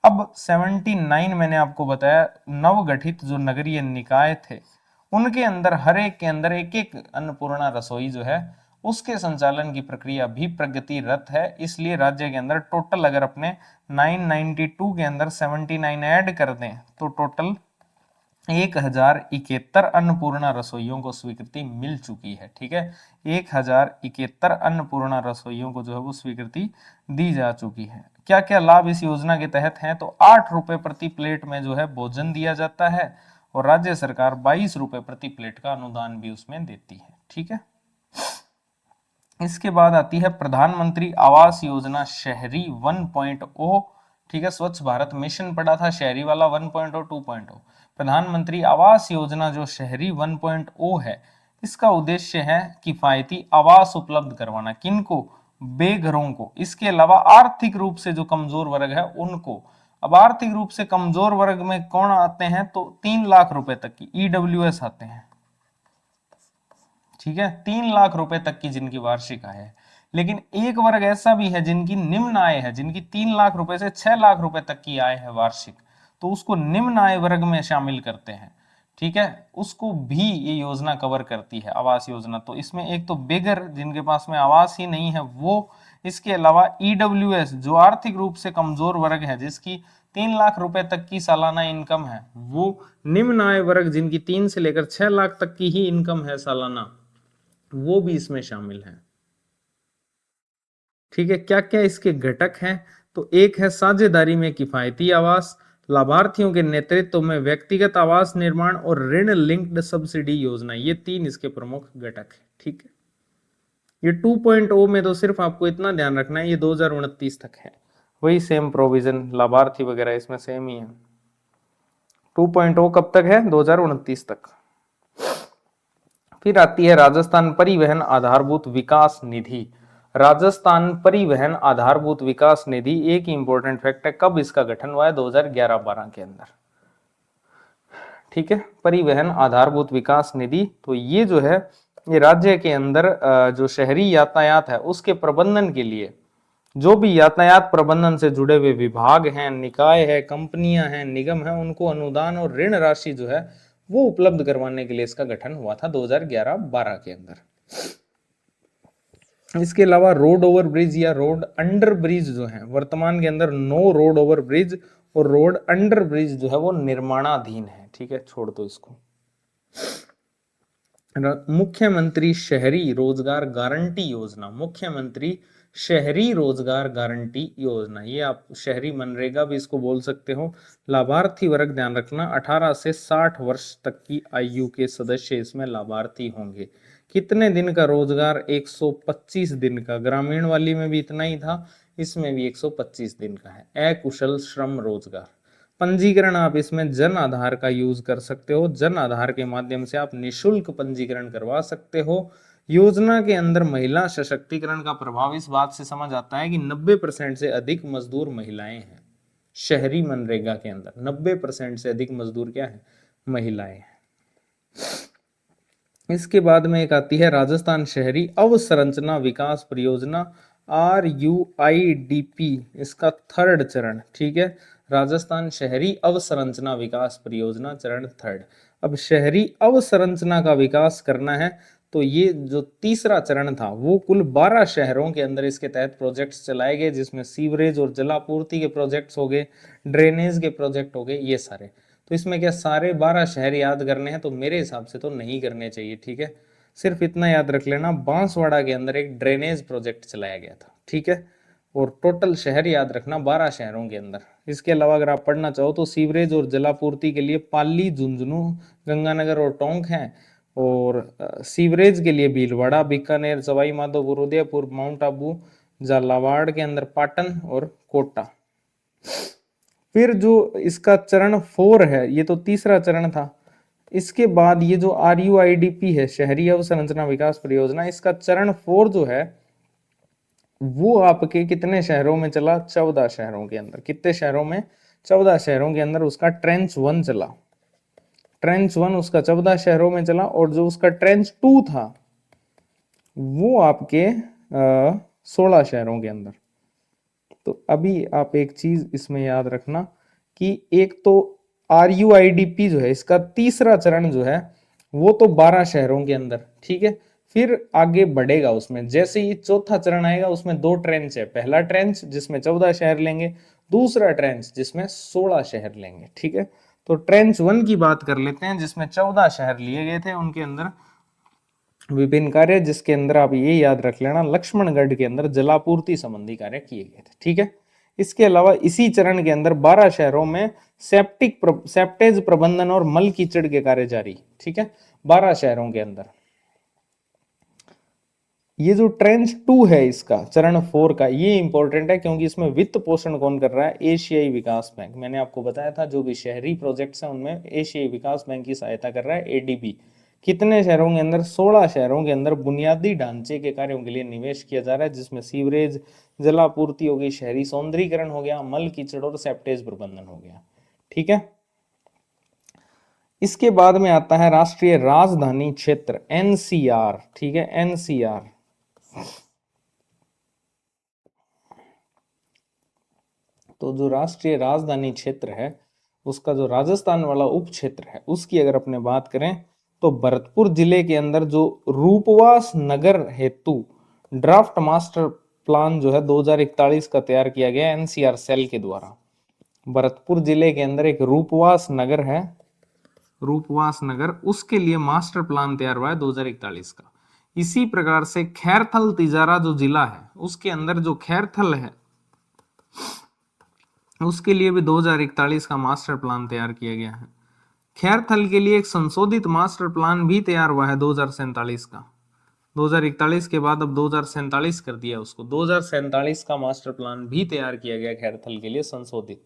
अब 79 मैंने आपको बताया नवगठित जो नगरीय निकाय थे उनके अंदर हर एक के अंदर एक एक अन्नपूर्णा रसोई जो है उसके संचालन की प्रक्रिया भी प्रगतिरत है। इसलिए राज्य के अंदर टोटल अगर अपने 992 के अंदर 79 ऐड कर दें तो टोटल 1071 अन्नपूर्णा रसोइयों को स्वीकृति मिल चुकी है, ठीक है। 1071 अन्नपूर्णा रसोइयों को जो है वो स्वीकृति दी जा चुकी है। क्या क्या लाभ इस योजना के तहत हैं, तो 8 रुपए प्रति प्लेट में जो है भोजन दिया जाता है, और राज्य सरकार 22 रुपए प्रति प्लेट का अनुदान भी उसमें देती है, ठीक है। इसके बाद आती है प्रधानमंत्री आवास योजना शहरी 1.0, ठीक है। स्वच्छ भारत मिशन पढ़ा था शहरी वाला 1.0 2.0। प्रधानमंत्री आवास योजना जो शहरी 1.0 है, इसका उद्देश्य है किफायती आवास उपलब्ध करवाना। किनको? बेघरों को। इसके अलावा आर्थिक रूप से जो कमजोर वर्ग है उनको। अब आर्थिक रूप से कमजोर वर्ग में कौन आते हैं, तो 3 लाख रुपए तक की ईडब्ल्यूएस आते हैं, ठीक है। 3 लाख रुपए तक की जिनकी वार्षिक आय है। लेकिन एक वर्ग ऐसा भी है जिनकी निम्न आय है, जिनकी 3 लाख रुपए से 6 लाख रुपए तक की आय है वार्षिक, तो उसको निम्न आय वर्ग में शामिल करते हैं, ठीक है। उसको भी ये योजना कवर करती है आवास योजना। तो इसमें एक तो बेगर जिनके पास में आवास ही नहीं है वो, इसके अलावा ईडब्ल्यूएस जो आर्थिक रूप से कमजोर वर्ग है जिसकी 3 लाख रुपए तक की सालाना इनकम है, वो निम्न आय वर्ग जिनकी 3 से लेकर 6 लाख तक की ही इनकम है सालाना, वो भी इसमें शामिल है, ठीक है। क्या क्या इसके घटक हैं, तो एक है साझेदारी में किफायती आवास, लाभार्थियों के नेतृत्व में व्यक्तिगत आवास निर्माण और ऋण लिंक्ड सब्सिडी योजना। ये 3 इसके प्रमुख घटक है, ठीक है। ये 2.0 में तो सिर्फ आपको इतना ध्यान रखना है ये 2029 तक है, वही सेम प्रोविजन लाभार्थी वगैरह इसमें सेम ही है। 2.0 कब तक है? 2029 तक। फिर आती है राजस्थान परिवहन आधारभूत विकास निधि। राजस्थान परिवहन आधारभूत विकास निधि एक इंपॉर्टेंट फैक्ट है, कब इसका गठन हुआ है? 2011-12 के अंदर, ठीक है। परिवहन आधारभूत विकास निधि, तो ये जो है ये राज्य के अंदर जो शहरी यातायात है उसके प्रबंधन के लिए जो भी यातायात प्रबंधन से जुड़े हुए विभाग हैं, निकाय है, कंपनियां हैं, निगम है, उनको अनुदान और ऋण राशि जो है वो उपलब्ध करवाने के लिए इसका गठन हुआ था 2011-12 के अंदर। इसके अलावा रोड ओवर ब्रिज या रोड अंडर ब्रिज जो है, वर्तमान के अंदर 9 रोड ओवर ब्रिज और रोड अंडर ब्रिज जो है वो निर्माणाधीन है, ठीक है, छोड़ दो इसको। मुख्यमंत्री शहरी रोजगार गारंटी योजना, मुख्यमंत्री शहरी रोजगार गारंटी योजना, ये आप शहरी मनरेगा भी इसको बोल सकते हो। लाभार्थी वर्ग ध्यान रखना 18 से 60 वर्ष तक की आयु के सदस्य इसमें लाभार्थी होंगे। कितने दिन का रोजगार? 125 दिन का। ग्रामीण वाली में भी इतना ही था, इसमें भी 125 दिन का है। अकुशल श्रम रोजगार। पंजीकरण आप इसमें जन आधार का यूज कर सकते हो, जन आधार के माध्यम से आप निशुल्क पंजीकरण करवा सकते हो। योजना के अंदर महिला सशक्तिकरण का प्रभाव इस बात से समझ आता है कि 90% से अधिक मजदूर महिलाएं हैं। शहरी मनरेगा के अंदर 90% से अधिक मजदूर क्या है? महिलाएं। इसके बाद में एक आती है राजस्थान शहरी अवसंरचना विकास परियोजना, RUIDP, इसका थर्ड चरण। ठीक है, राजस्थान शहरी अवसंरचना विकास परियोजना चरण थर्ड। अब शहरी अवसंरचना का विकास करना है तो ये जो तीसरा चरण था वो कुल 12 शहरों के अंदर इसके तहत प्रोजेक्ट्स चलाए गए, जिसमें सीवरेज और जलापूर्ति के प्रोजेक्ट्स हो गए, ड्रेनेज के प्रोजेक्ट हो गए, ये सारे। तो इसमें क्या सारे 12 शहर याद करने हैं? तो मेरे हिसाब से तो नहीं करने चाहिए। ठीक है, सिर्फ इतना याद रख लेना, बांसवाड़ा के अंदर एक ड्रेनेज प्रोजेक्ट चलाया गया था। ठीक है, और टोटल शहर याद रखना 12 शहरों के अंदर। इसके अलावा अगर आप पढ़ना चाहो तो सीवरेज और जलापूर्ति के लिए पाली, झुंझुनू, गंगानगर और टोंक हैं, और सीवरेज के लिए भीलवाड़ा, बीकानेर, सवाई माधोपुर, उदयपुर, माउंट आबू, झालावाड़ के अंदर पाटन और कोटा। फिर जो इसका चरण 4 है, ये तो तीसरा चरण था। इसके बाद ये जो RUIDP है, शहरी अवसंरचना विकास परियोजना, इसका चरण 4 जो है वो आपके कितने शहरों में चला? 14 शहरों के अंदर। कितने शहरों में? 14 शहरों के अंदर उसका ट्रेंच 1 चला। ट्रेंच 1 उसका 14 शहरों में चला, और जो उसका ट्रेंच 2 था वो आपके 16 शहरों के अंदर। तो अभी आप एक चीज इसमें याद रखना कि एक तो RUIDP जो है, इसका तीसरा चरण जो है वो तो 12 शहरों के अंदर। ठीक है, फिर आगे बढ़ेगा उसमें, जैसे ही चौथा चरण आएगा उसमें 2 ट्रेंच है। पहला ट्रेंच जिसमें 14 शहर लेंगे, दूसरा ट्रेंच जिसमें 16 शहर लेंगे। ठीक है, तो ट्रेंच 1 की बात कर लेते हैं, जिसमें 14 शहर लिए गए थे, उनके अंदर विभिन्न कार्य, जिसके अंदर आप ये याद रख लेना लक्ष्मणगढ़ के अंदर जलापूर्ति संबंधी कार्य किए गए थे। ठीक है, इसके अलावा इसी चरण के अंदर 12 शहरों में सेप्टेज प्रबंधन और मल कीचड़ के कार्य जारी। ठीक है, 12 शहरों के अंदर। ये जो ट्रेंच 2 है इसका चरण 4 का, ये इंपॉर्टेंट है क्योंकि इसमें वित्त पोषण कौन कर रहा है? एशियाई विकास बैंक। मैंने आपको बताया था जो भी शहरी प्रोजेक्ट्स हैं उनमें एशियाई विकास बैंक की सहायता कर रहा है, ADB। कितने शहरों के अंदर? 16 शहरों के अंदर बुनियादी ढांचे के कार्यों के लिए निवेश किया जा रहा है, जिसमें सीवरेज, जलापूर्ति हो गई, शहरी सौंदर्यीकरण हो गया, मल कीचड़ और सेप्टेज प्रबंधन हो गया। ठीक है, इसके बाद में आता है राष्ट्रीय राजधानी क्षेत्र, NCR। ठीक है, NCR। तो जो राष्ट्रीय राजधानी क्षेत्र है उसका जो राजस्थान वाला उप क्षेत्र है उसकी अगर अपने बात करें तो भरतपुर जिले के अंदर जो रूपवास नगर हेतु ड्राफ्ट मास्टर प्लान जो है 2041 का तैयार किया गया NCR सेल के द्वारा। भरतपुर जिले के अंदर एक रूपवास नगर है, रूपवास नगर, उसके लिए मास्टर प्लान तैयार हुआ है 2041 का। इसी प्रकार से खैरथल तिजारा जो जिला है उसके अंदर जो खैरथल है उसके लिए भी 2041 का मास्टर प्लान तैयार किया गया है। खैरथल के लिए एक संशोधित मास्टर प्लान भी तैयार हुआ है 2047 का। 2041 के बाद अब 2047 कर दिया उसको, 2047 का मास्टर प्लान भी तैयार किया गया खैरथल के लिए संशोधित।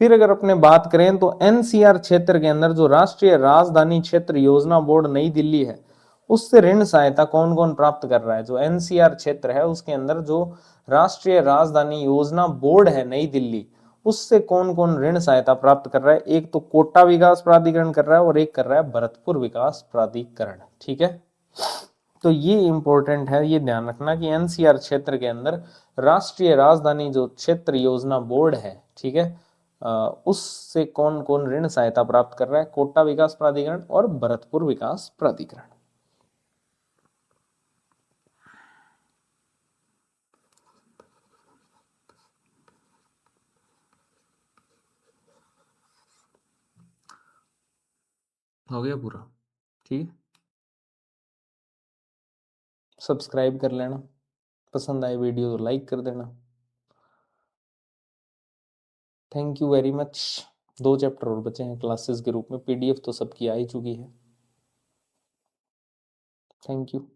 फिर अगर अपने बात करें तो NCR क्षेत्र के अंदर जो राष्ट्रीय राजधानी क्षेत्र योजना बोर्ड नई दिल्ली है उससे ऋण सहायता कौन कौन प्राप्त कर रहा है? जो NCR क्षेत्र है उसके अंदर जो राष्ट्रीय राजधानी योजना बोर्ड है नई दिल्ली, उससे कौन कौन ऋण सहायता प्राप्त कर रहा है? एक तो कोटा विकास प्राधिकरण कर रहा है और एक कर रहा है भरतपुर विकास प्राधिकरण। ठीक है, तो ये इंपॉर्टेंट है, ये ध्यान रखना कि NCR क्षेत्र के अंदर राष्ट्रीय राजधानी जो क्षेत्र योजना बोर्ड है, ठीक है, उससे कौन कौन ऋण सहायता प्राप्त कर रहा है? कोटा विकास प्राधिकरण और भरतपुर विकास प्राधिकरण। हो गया पूरा? ठीक है, सब्सक्राइब कर लेना, पसंद आए वीडियो तो लाइक कर देना। Thank you very much. 2 chapter और बचे हैं क्लासेस के रूप में, PDF तो सबकी आ ही चुकी है। Thank you.